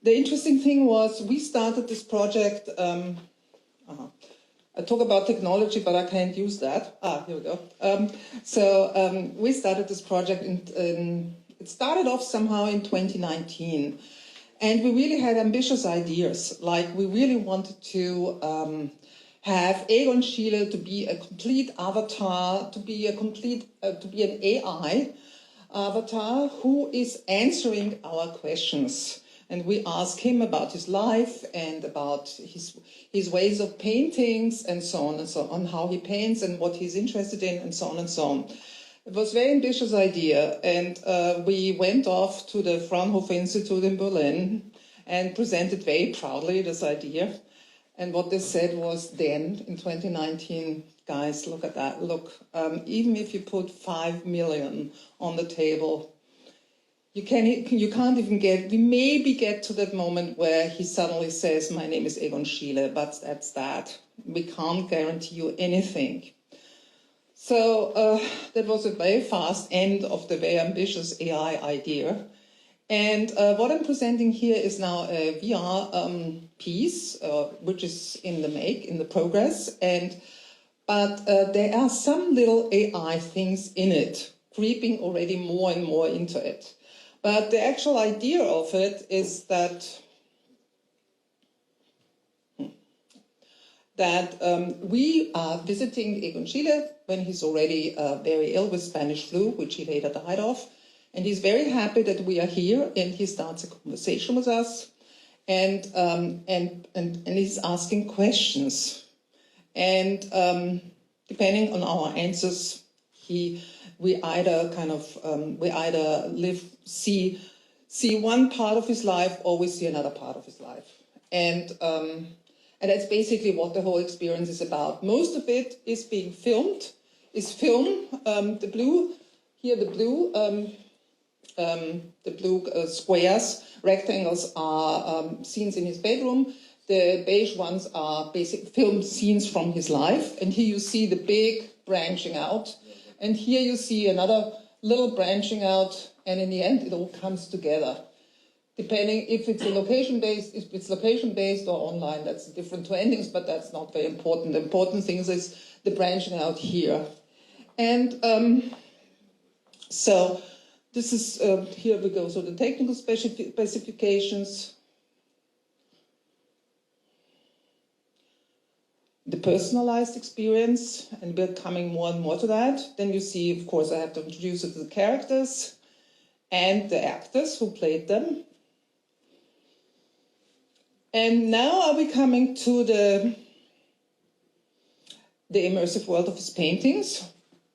the interesting thing was we started this project. I talk about technology, but I can't use that. Here we go. We started this project it started off somehow in 2019. And we really had ambitious ideas. Like we really wanted to have Egon Schiele to be a complete avatar, to be an AI avatar who is answering our questions. And we ask him about his life and about his ways of paintings and so on, how he paints and what he's interested in and so on and so on. It was a very ambitious idea, and we went off to the Fraunhofer Institute in Berlin and presented very proudly this idea. And what they said was then, in 2019, guys, look at that, look, even if you put 5 million on the table, you can't even we maybe get to that moment where he suddenly says, my name is Egon Schiele, but that's that. We can't guarantee you anything. So that was a very fast end of the very ambitious AI idea. And what I'm presenting here is now a VR piece, which is in the progress. But there are some little AI things in it, creeping already more and more into it. But the actual idea of it is that we are visiting Egon Schiele when he's already very ill with Spanish flu, which he later died of. And he's very happy that we are here, and he starts a conversation with us, and he's asking questions. And depending on our answers, we either see one part of his life, or we see another part of his life. And that's basically what the whole experience is about. Most of it is being filmed, the blue squares, rectangles are scenes in his bedroom. The beige ones are basic film scenes from his life. And here you see the big branching out. And here you see another little branching out. And in the end, it all comes together. Depending if it's location-based or online, that's different to endings, but that's not very important. The important thing is the branching out here. And so this is, here we go. So the technical specifications, the personalized experience, and we're coming more and more to that. Then you see, of course, I have to introduce it to the characters and the actors who played them. And now are we coming to the immersive world of his paintings,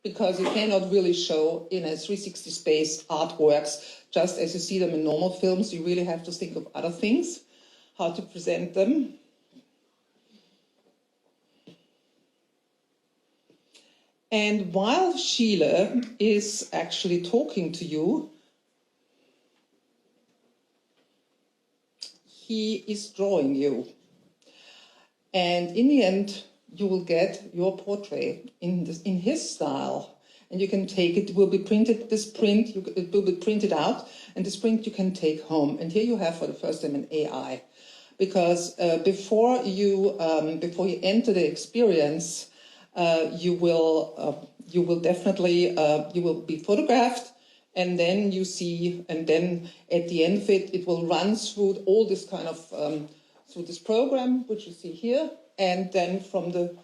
because you cannot really show in a 360 space artworks just as you see them in normal films. You really have to think of other things, how to present them. And while Schiele is actually talking to you, he is drawing you. And in the end, you will get your portrait in his style. And you can take it, it will be printed, it will be printed out, and this print you can take home. And here you have for the first time an AI. Because before you enter the experience, you will be photographed, and then you see, and then at the end of it, it will run through all this kind of, through this program, which you see here, and then from the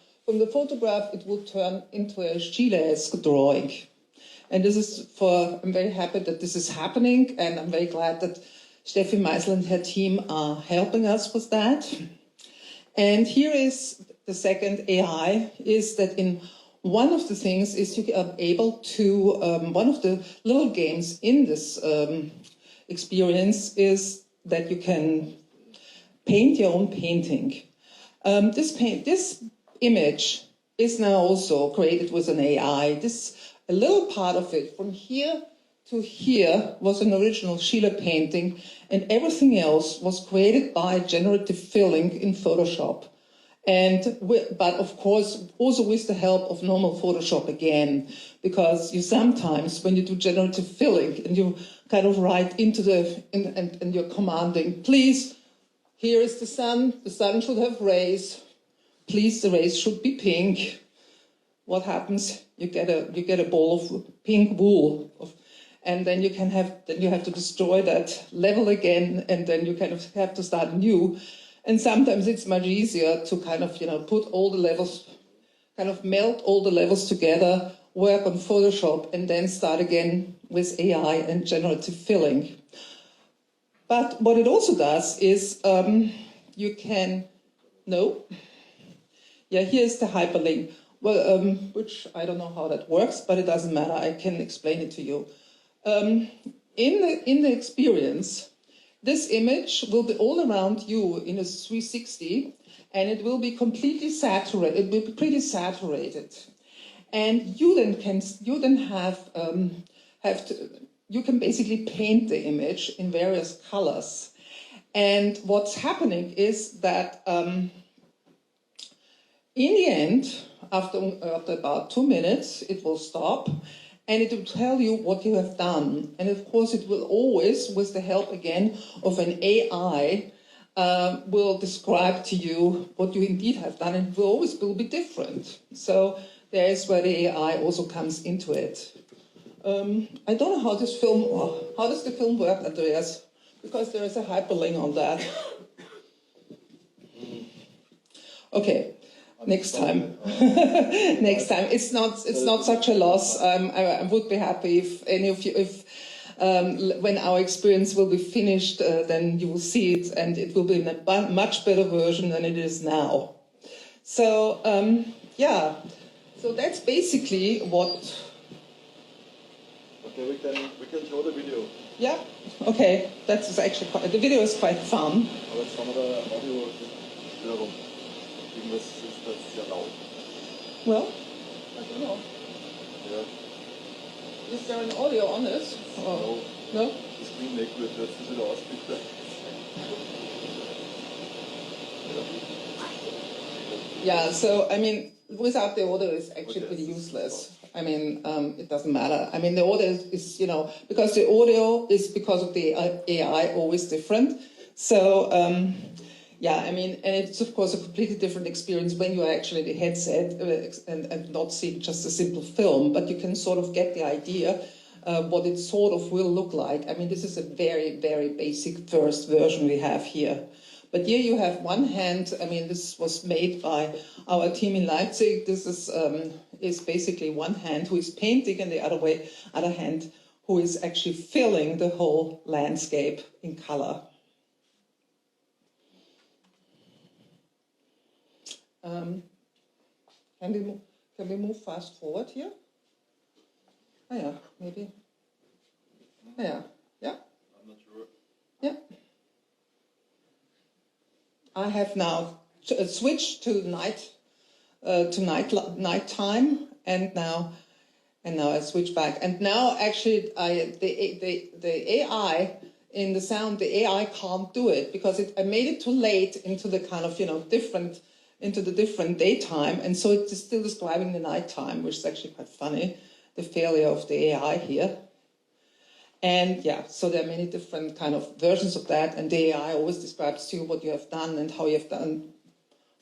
photograph, it will turn into a Schiele-esque drawing. And this is I'm very happy that this is happening, and I'm very glad that Steffi Meisel and her team are helping us with that. And here is the second AI, is that in one of the things is you are able to, one of the little games in this experience is that you can paint your own painting. This image is now also created with an AI. A little part of it from here to here was an original Schiele painting, and everything else was created by generative filling in Photoshop. But of course, also with the help of normal Photoshop again, because you sometimes, when you do generative filling and you kind of write into and you're commanding, please, here is the sun should have rays, please, the rays should be pink. What happens? You get a ball of pink wool, and then you have to destroy that level again, and then you kind of have to start anew. And sometimes it's much easier to kind of, put all the levels, kind of melt all the levels together, work on Photoshop, and then start again with AI and generative filling. But what it also does is you can, here's the hyperlink, well, which I don't know how that works, but it doesn't matter, I can explain it to you. In the experience, this image will be all around you in a 360, and it will be completely saturated. It will be pretty saturated, and you can basically paint the image in various colors. And what's happening is that in the end, after about 2 minutes, it will stop. And it will tell you what you have done. And of course, it will always, with the help again of an AI, will describe to you what you indeed have done. And it will always be different. So there is where the AI also comes into it. I don't know how does the film work, Andreas? Because there is a hyperlink on that. Okay. Next time. Next time. It's not such a loss. I would be happy if any of you, when our experience will be finished, then you will see it, and it will be in a much better version than it is now. So so that's basically what. Okay, we can show the video. Yeah. Okay, that's actually the video is quite fun. Aber jetzt haben wir da Audio-Störung. Irgendwas ist das sehr laut. Well, I don't know. Yeah. Is there an audio on this? No. No? Das klingt nicht gut. Jetzt ist wieder aus, bitte. Yeah, so, I mean, without the audio, it's actually pretty useless. I mean, it doesn't matter. I mean, the audio is, because the audio is, because of the AI, always different. So, yeah, I mean, and it's, of course, a completely different experience when you are actually in the headset and not seeing just a simple film, but you can sort of get the idea what it sort of will look like. I mean, this is a very, very basic first version we have here. But here you have one hand, I mean, this was made by our team in Leipzig. This is basically one hand who is painting, and the other hand who is actually filling the whole landscape in color. Can we move fast forward here? Oh yeah, maybe. Oh yeah, yeah. I'm not sure. Yeah. I have now switched to nighttime, and now I switch back. And now actually, the AI in the sound, the AI can't do it because I made it too late into the kind of different daytime, and so it's still describing the nighttime, which is actually quite funny. The failure of the AI here. And yeah, so there are many different kind of versions of that, and the AI always describes to you what you have done and how you have done,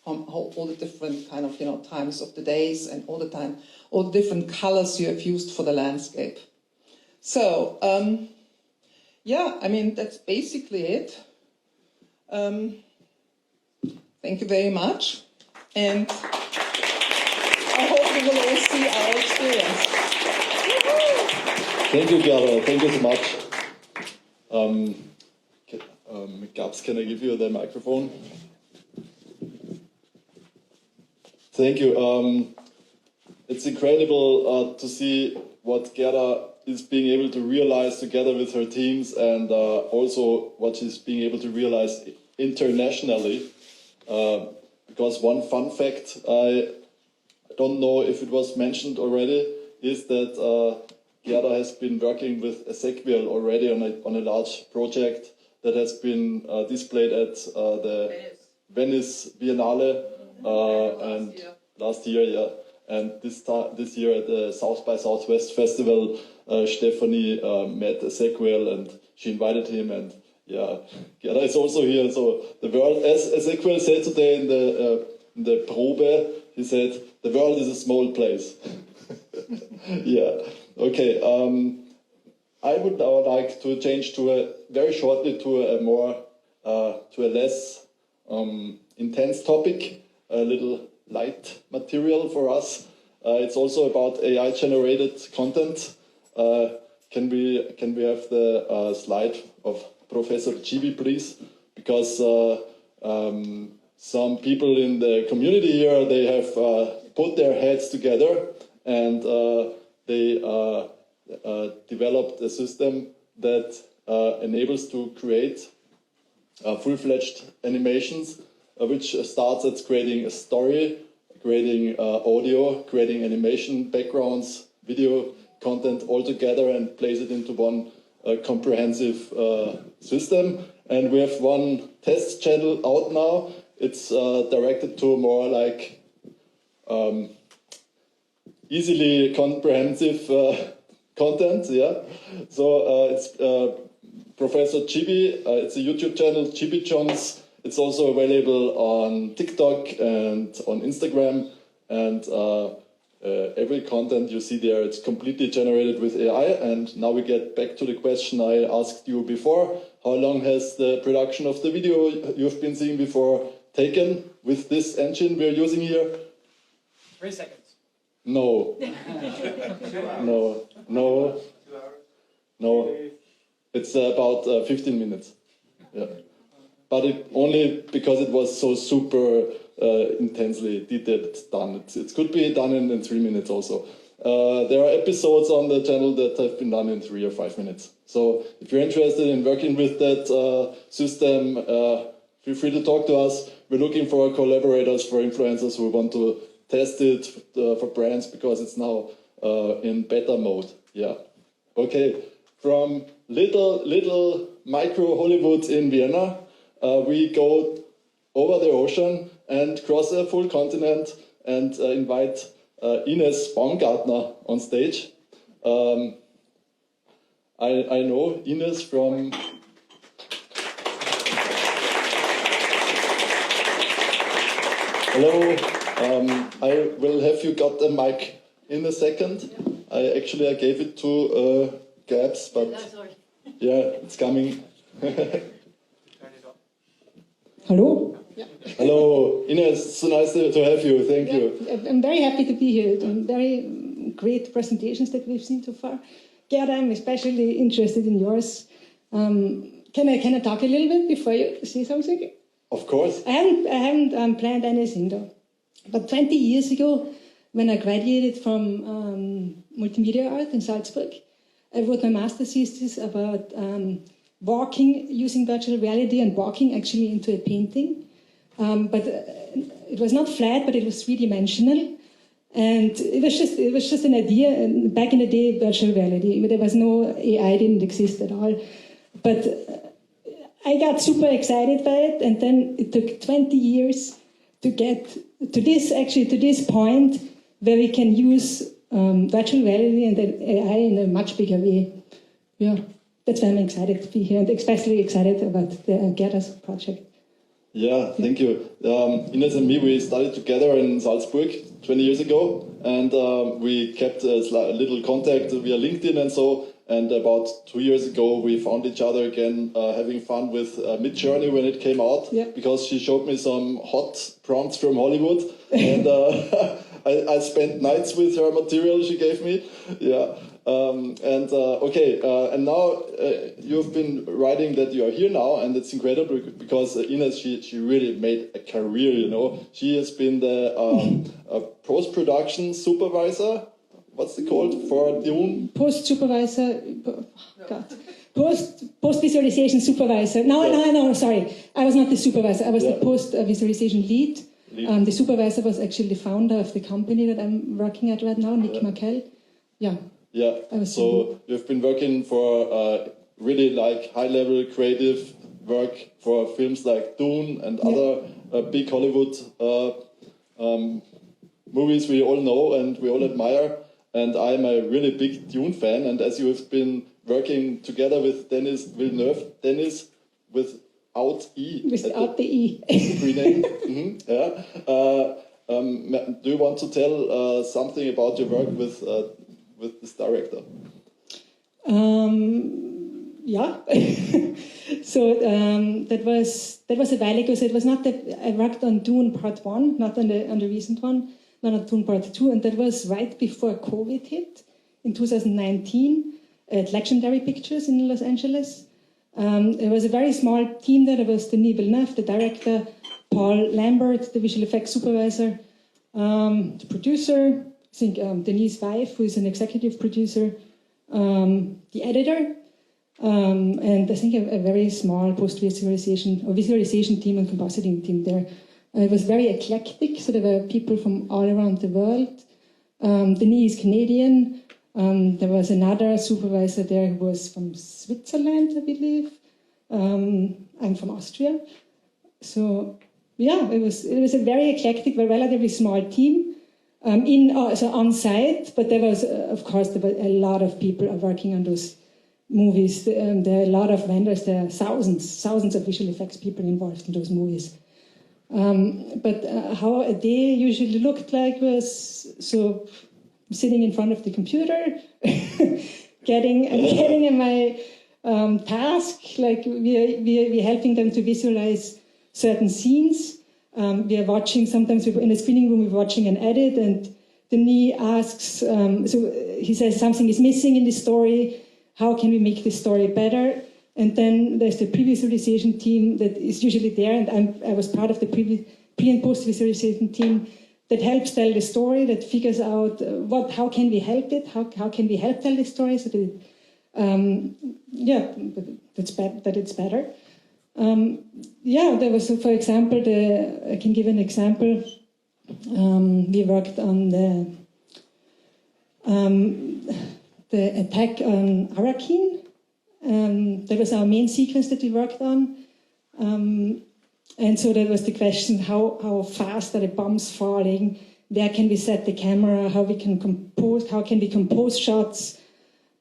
all the different kind of times of the days, and all the different colors you have used for the landscape. So yeah, I mean that's basically it. Thank you very much, and I hope you will all see our experience. Thank you, Gerda. Thank you so much. Gabs, can I give you the microphone? Thank you. It's incredible to see what Gerda is being able to realize together with her teams, and also what she's being able to realize internationally. Because one fun fact, I don't know if it was mentioned already, is that Gerda has been working with Ezequiel already on a large project that has been displayed at the Venice Biennale and last year, yeah, and this year at the South by Southwest Festival. Stephanie met Ezequiel and she invited him, and yeah, Gerda is also here. So the world, as Ezequiel said today in the Probe, he said the world is a small place. Yeah. Okay, I would now like to change very shortly to a less intense topic, a little light material for us. It's also about AI-generated content. Can we have the slide of Professor Chibi, please? Because some people in the community here, they have put their heads together and they developed a system that enables to create full-fledged animations, which starts at creating a story, creating audio, creating animation, backgrounds, video content all together and place it into one comprehensive system. And we have one test channel out now. It's directed to more like easily comprehensive content, yeah. So it's Professor Chibi. It's a YouTube channel, Chibi Johns. It's also available on TikTok and on Instagram. And every content you see there, it's completely generated with AI. And now we get back to the question I asked you before. How long has the production of the video you've been seeing before taken with this engine we're using here? 3 seconds. No. No. No. 2 hours. No. It's about 15 minutes. Yeah. But only because it was so super intensely detailed done. It could be done in 3 minutes also. There are episodes on the channel that have been done in 3 or 5 minutes. So if you're interested in working with that system, feel free to talk to us. We're looking for collaborators, for influencers who want to test it for brands because it's now in beta mode. Yeah. Okay. From little micro Hollywood in Vienna, we go over the ocean and cross a full continent and invite Ines Baumgartner on stage. I know Ines from... Hello, I will have you got the mic in a second. I gave it to Gabs, but yeah, it's coming. Hello? Yeah. Hello, Ines, it's so nice to have you, thank you. I'm very happy to be here. Very great presentations that we've seen so far. Gerda, I'm especially interested in yours. Can I talk a little bit before you say something? Of course. I haven't planned anything though. But 20 years ago, when I graduated from multimedia art in Salzburg, I wrote my master's thesis about walking, using virtual reality and walking actually into a painting. But it was not flat, but it was three-dimensional. And it was just an idea. And back in the day, virtual reality, there was no AI, didn't exist at all. But I got super excited by it, and then it took 20 years to get to this point where we can use virtual reality and AI in a much bigger way. Yeah, that's why I'm excited to be here, and especially excited about the Gerda's project. Yeah, thank you. Ines and me, we studied together in Salzburg 20 years ago, and we kept a little contact via LinkedIn and so. And about 2 years ago, we found each other again, having fun with Midjourney when it came out, because she showed me some hot prompts from Hollywood, and I spent nights with her material she gave me. Yeah. And now you've been writing that you are here now, and it's incredible because Ines, she really made a career, you know. She has been the post-production supervisor. What's it called for Dune? Post-supervisor, post-visualization supervisor. No, sorry. I was not the supervisor. I was the post-visualization lead. The supervisor was actually the founder of the company that I'm working at right now, Nick Markel. Yeah. Yeah. So you've been working for really like high-level creative work for films like Dune and other big Hollywood movies we all know and we all admire. And I'm a really big Dune fan, and as you have been working together with Denis Villeneuve, Denis without E. Without the E. Rename. Mm-hmm, yeah. Do you want to tell something about your work with this director? yeah. So that was a while ago. So it was not that I worked on Dune Part 1, not on the recent one, not on Dune Part 2, and that was right before COVID hit in 2019 at Legendary Pictures in Los Angeles. It was a very small team there. There was Denis Villeneuve, the director, Paul Lambert, the visual effects supervisor, the producer, I think Denis' wife, who is an executive producer, the editor, and I think a very small post-visualization or visualization team and compositing team there. It was very eclectic, so there were people from all around the world. Denis is Canadian. There was another supervisor there who was from Switzerland, I believe. I'm from Austria. So yeah, it was a very eclectic, but relatively small team. So on site, but there was, of course, there were a lot of people working on those movies. There are a lot of vendors. There are thousands of visual effects people involved in those movies. But how a day usually looked like was so sitting in front of the computer, getting in my task. Like we're helping them to visualize certain scenes. We are watching, sometimes in the screening room, we're watching an edit, and Denis asks, so he says something is missing in the story, how can we make the story better? And then there's the pre-visualization team that is usually there, and I was part of the pre- and post-visualization team that helps tell the story, that figures out how can we help it, how can we help tell the story so that that it's better. There was, for example, I can give an example. We worked on the attack on Arakin. That was our main sequence that we worked on. And so there was the question, how fast are the bombs falling? Where can we set the camera? How can we compose shots?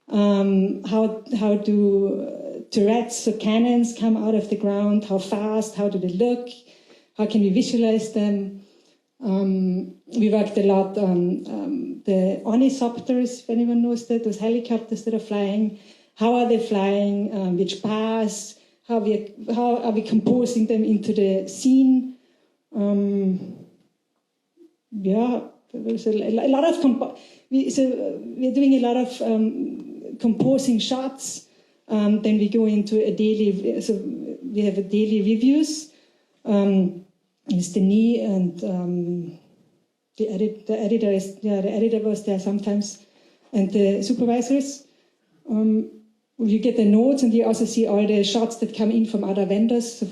How do turrets, so cannons, come out of the ground? How fast? How do they look? How can we visualize them? We worked a lot on the Ornithopters, if anyone knows that, those helicopters that are flying. How are they flying? Which paths? How are we composing them into the scene? There's a lot of we're doing a lot of composing shots. Then we go into a daily, so we have a daily reviews. It's Denis and the editor was there sometimes, and the supervisors. You get the notes, and you also see all the shots that come in from other vendors. So I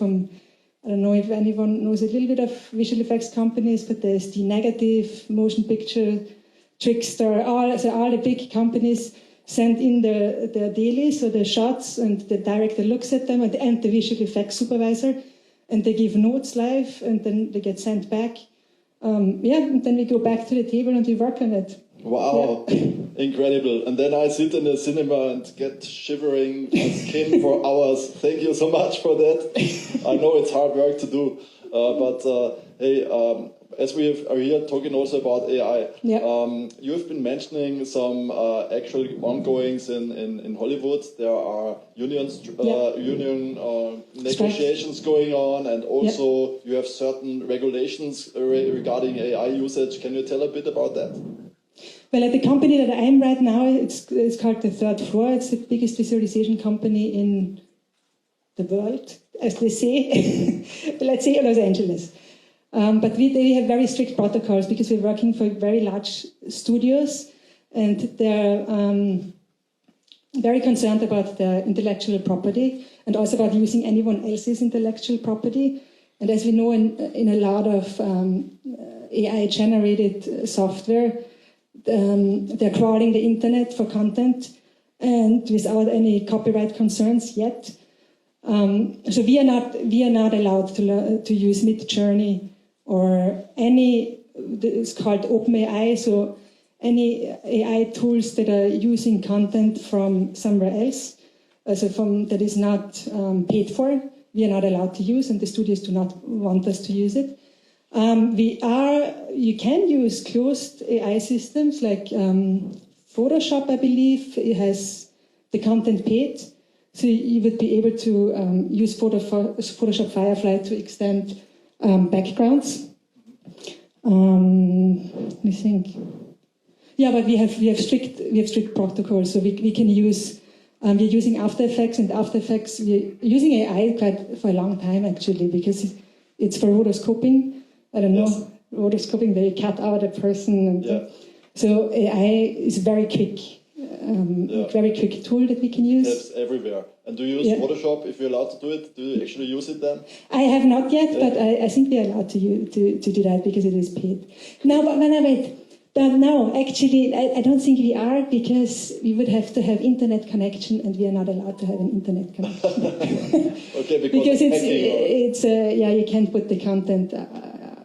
don't know if anyone knows a little bit of visual effects companies, but there's the Negative, Motion Picture, Trickster, all the big companies send in their dailies, so the shots, and the director looks at them, and the visual effects supervisor, and they give notes live, and then they get sent back. And then we go back to the table and we work on it. Wow, incredible. And then I sit in the cinema and get shivering skin for hours. Thank you so much for that. I know it's hard work to do, but hey, as we are here talking also about AI, you've been mentioning some actual ongoings in Hollywood. There are union negotiations going on, and also you have certain regulations regarding AI usage. Can you tell a bit about that? Well, at the company that I am right now, it's called the Third Floor. It's the biggest visualization company in the world, as they say. Let's say Los Angeles. But they have very strict protocols because we're working for very large studios, and they're very concerned about their intellectual property and also about using anyone else's intellectual property. And as we know, in a lot of AI-generated software, they're crawling the internet for content, and without any copyright concerns yet. So we are not allowed to use Midjourney or any. It's called OpenAI. So any AI tools that are using content from somewhere else, that is not paid for, we are not allowed to use, and the studios do not want us to use it. You can use closed AI systems like Photoshop, I believe. It has the content paid. So you would be able to use Photoshop Firefly to extend backgrounds. Let me think. Yeah, but we have strict protocols, so we can use. We're using After Effects, and After Effects we're using AI quite for a long time actually, because it's for rotoscoping. I don't know, rotoscoping where you cut out a person, and so AI is very quick tool that we can use. It's everywhere. And do you use Photoshop if you're allowed to do it? Do you actually use it then? I have not yet, but I think we are allowed to do that because it is paid. No, but wait. But no, actually, I don't think we are, because we would have to have internet connection, and we are not allowed to have an internet connection. Okay, because it's you can't put the content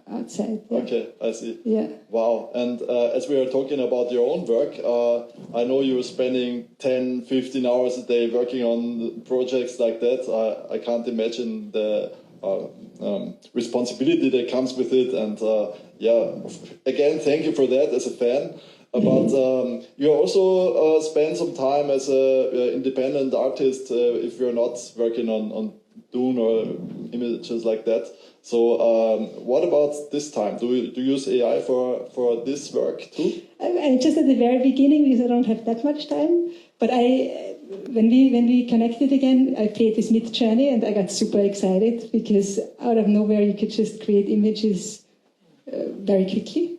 outside. Yeah. Okay, I see. Yeah. Wow. And as we are talking about your own work, I know you're spending 10, 15 hours a day working on projects like that. I can't imagine the responsibility that comes with it. And again, thank you for that as a fan. But you also spend some time as an independent artist if you're not working on Dune or images like that. So what about this time? Do you use AI for this work too? I just at the very beginning, because I don't have that much time. But when we connected again, I played this Mid Journey, and I got super excited because out of nowhere you could just create images very quickly.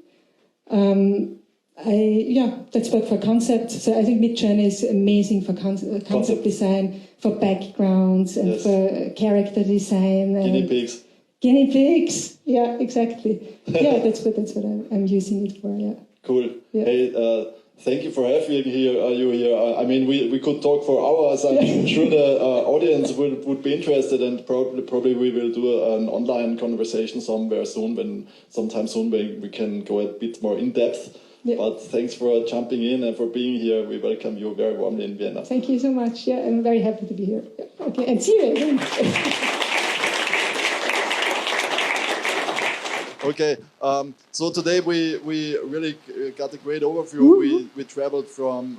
That's what for concept. So I think Mid Journey is amazing for concept design, for backgrounds, and for character design. Guinea pigs. Guinea pigs. Yeah, exactly. Yeah, that's what I'm using it for. Yeah. Cool. Yeah. Hey, thank you for having you here. I mean, we could talk for hours. I'm sure the audience would be interested, and probably we will do an online conversation sometime soon when we can go a bit more in depth. Yeah. But thanks for jumping in and for being here. We welcome you very warmly in Vienna. Thank you so much. Yeah, I'm very happy to be here. Yeah. Okay, and see you again. Okay, so today we really got a great overview. We traveled from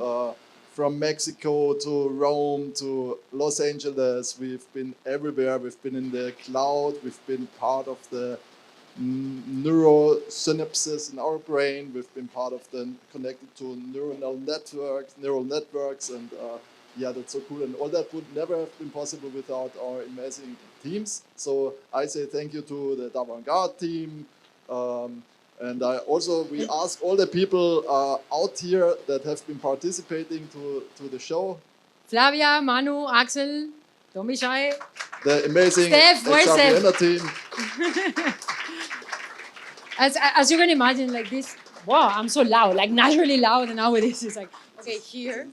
Mexico to Rome to Los Angeles. We've been everywhere. We've been in the cloud. We've been part of the neurosynapses in our brain. We've been part of connected to neural networks, and that's so cool. And all that would never have been possible without our amazing teams. So I say thank you to the AVANTGARDE team. And we ask all the people out here that have been participating to the show. Flavia, Manu, Axel, don't be shy. The amazing XRVienna team. As you can imagine, like this, wow, I'm so loud, like naturally loud, and now with this, it's like, okay, here.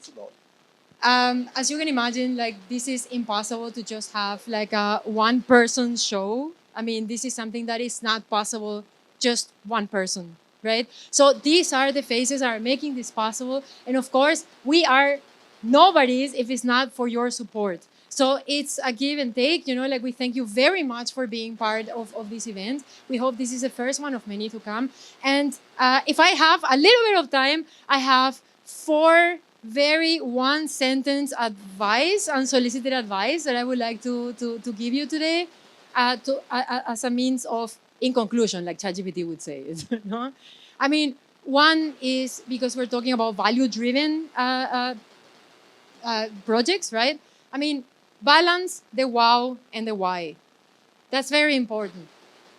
As you can imagine, like this is impossible to just have like a one-person show. I mean, this is something that is not possible just one person, right? So these are the faces that are making this possible. And of course, we are nobodies if it's not for your support. So it's a give and take, like we thank you very much for being part of this event. We hope this is the first one of many to come. And if I have a little bit of time, I have 4 very one-sentence advice, unsolicited advice that I would like to give you today as a means of, in conclusion, like ChatGPT would say it. No? I mean, one is because we're talking about value-driven projects, right? I mean, balance the wow and the why. That's very important.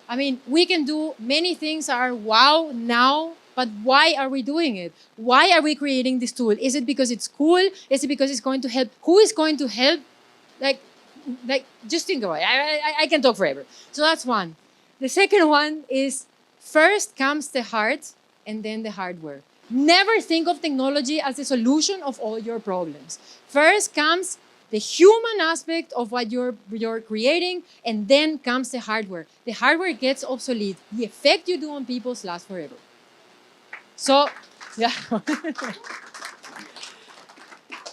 I mean, we can do many things that are wow now, but why are we doing it? Why are we creating this tool? Is it because it's cool? Is it because it's going to help? Who is going to help? Like just think about it. I can talk forever. So that's one. The second one is first comes the heart and then the hardware. Never think of technology as the solution of all your problems. First comes the human aspect of what you're creating, and then comes the hardware. The hardware gets obsolete. The effect you do on people lasts forever. So, yeah.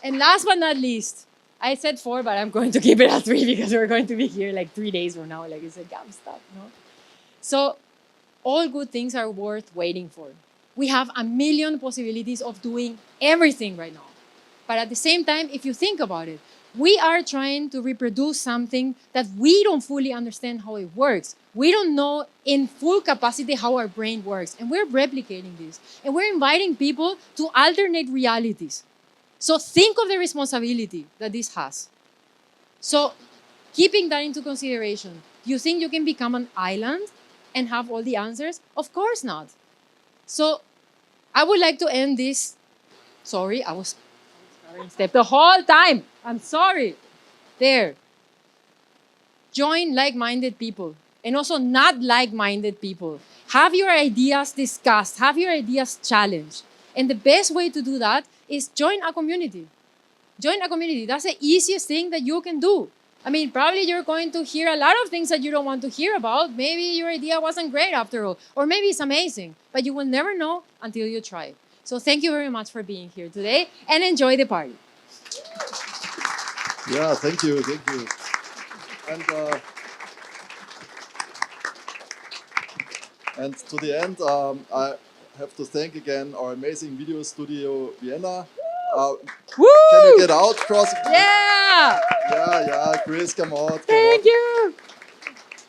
And last but not least, I said 4, but I'm going to keep it at 3 because we're going to be here like 3 days from now. Like it's a gum stuff, no? So all good things are worth waiting for. We have a million possibilities of doing everything right now. But at the same time, if you think about it, We are trying to reproduce something that we don't fully understand how it works. We don't know in full capacity how our brain works. And we're replicating this. And we're inviting people to alternate realities. So think of the responsibility that this has. So keeping that into consideration, do you think you can become an island and have all the answers? Of course not. So I would like to end this. Sorry, I was step the whole time. I'm sorry. There. Join like-minded people and also not like-minded people. Have your ideas discussed. Have your ideas challenged. And the best way to do that is join a community. Join a community. That's the easiest thing that you can do. I mean, probably you're going to hear a lot of things that you don't want to hear about. Maybe your idea wasn't great after all. Or maybe it's amazing. But you will never know until you try. So thank you very much for being here today and enjoy the party. Yeah, thank you. And to the end, I have to thank again our amazing video studio Vienna. Woo! Can you get out, Cross? Yeah! Yeah, Chris, come out. Thank you!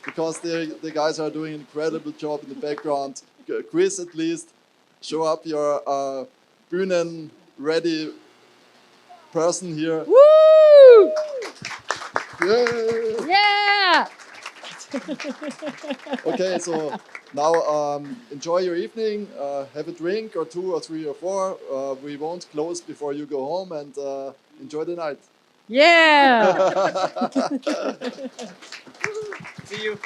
Because the guys are doing an incredible job in the background. Chris, at least, show up your Bühnen-ready person here. Woo! Yeah! Yeah! Okay, so now enjoy your evening. Have a drink or 2 or 3 or 4. We won't close before you go home, and enjoy the night. Yeah! See you.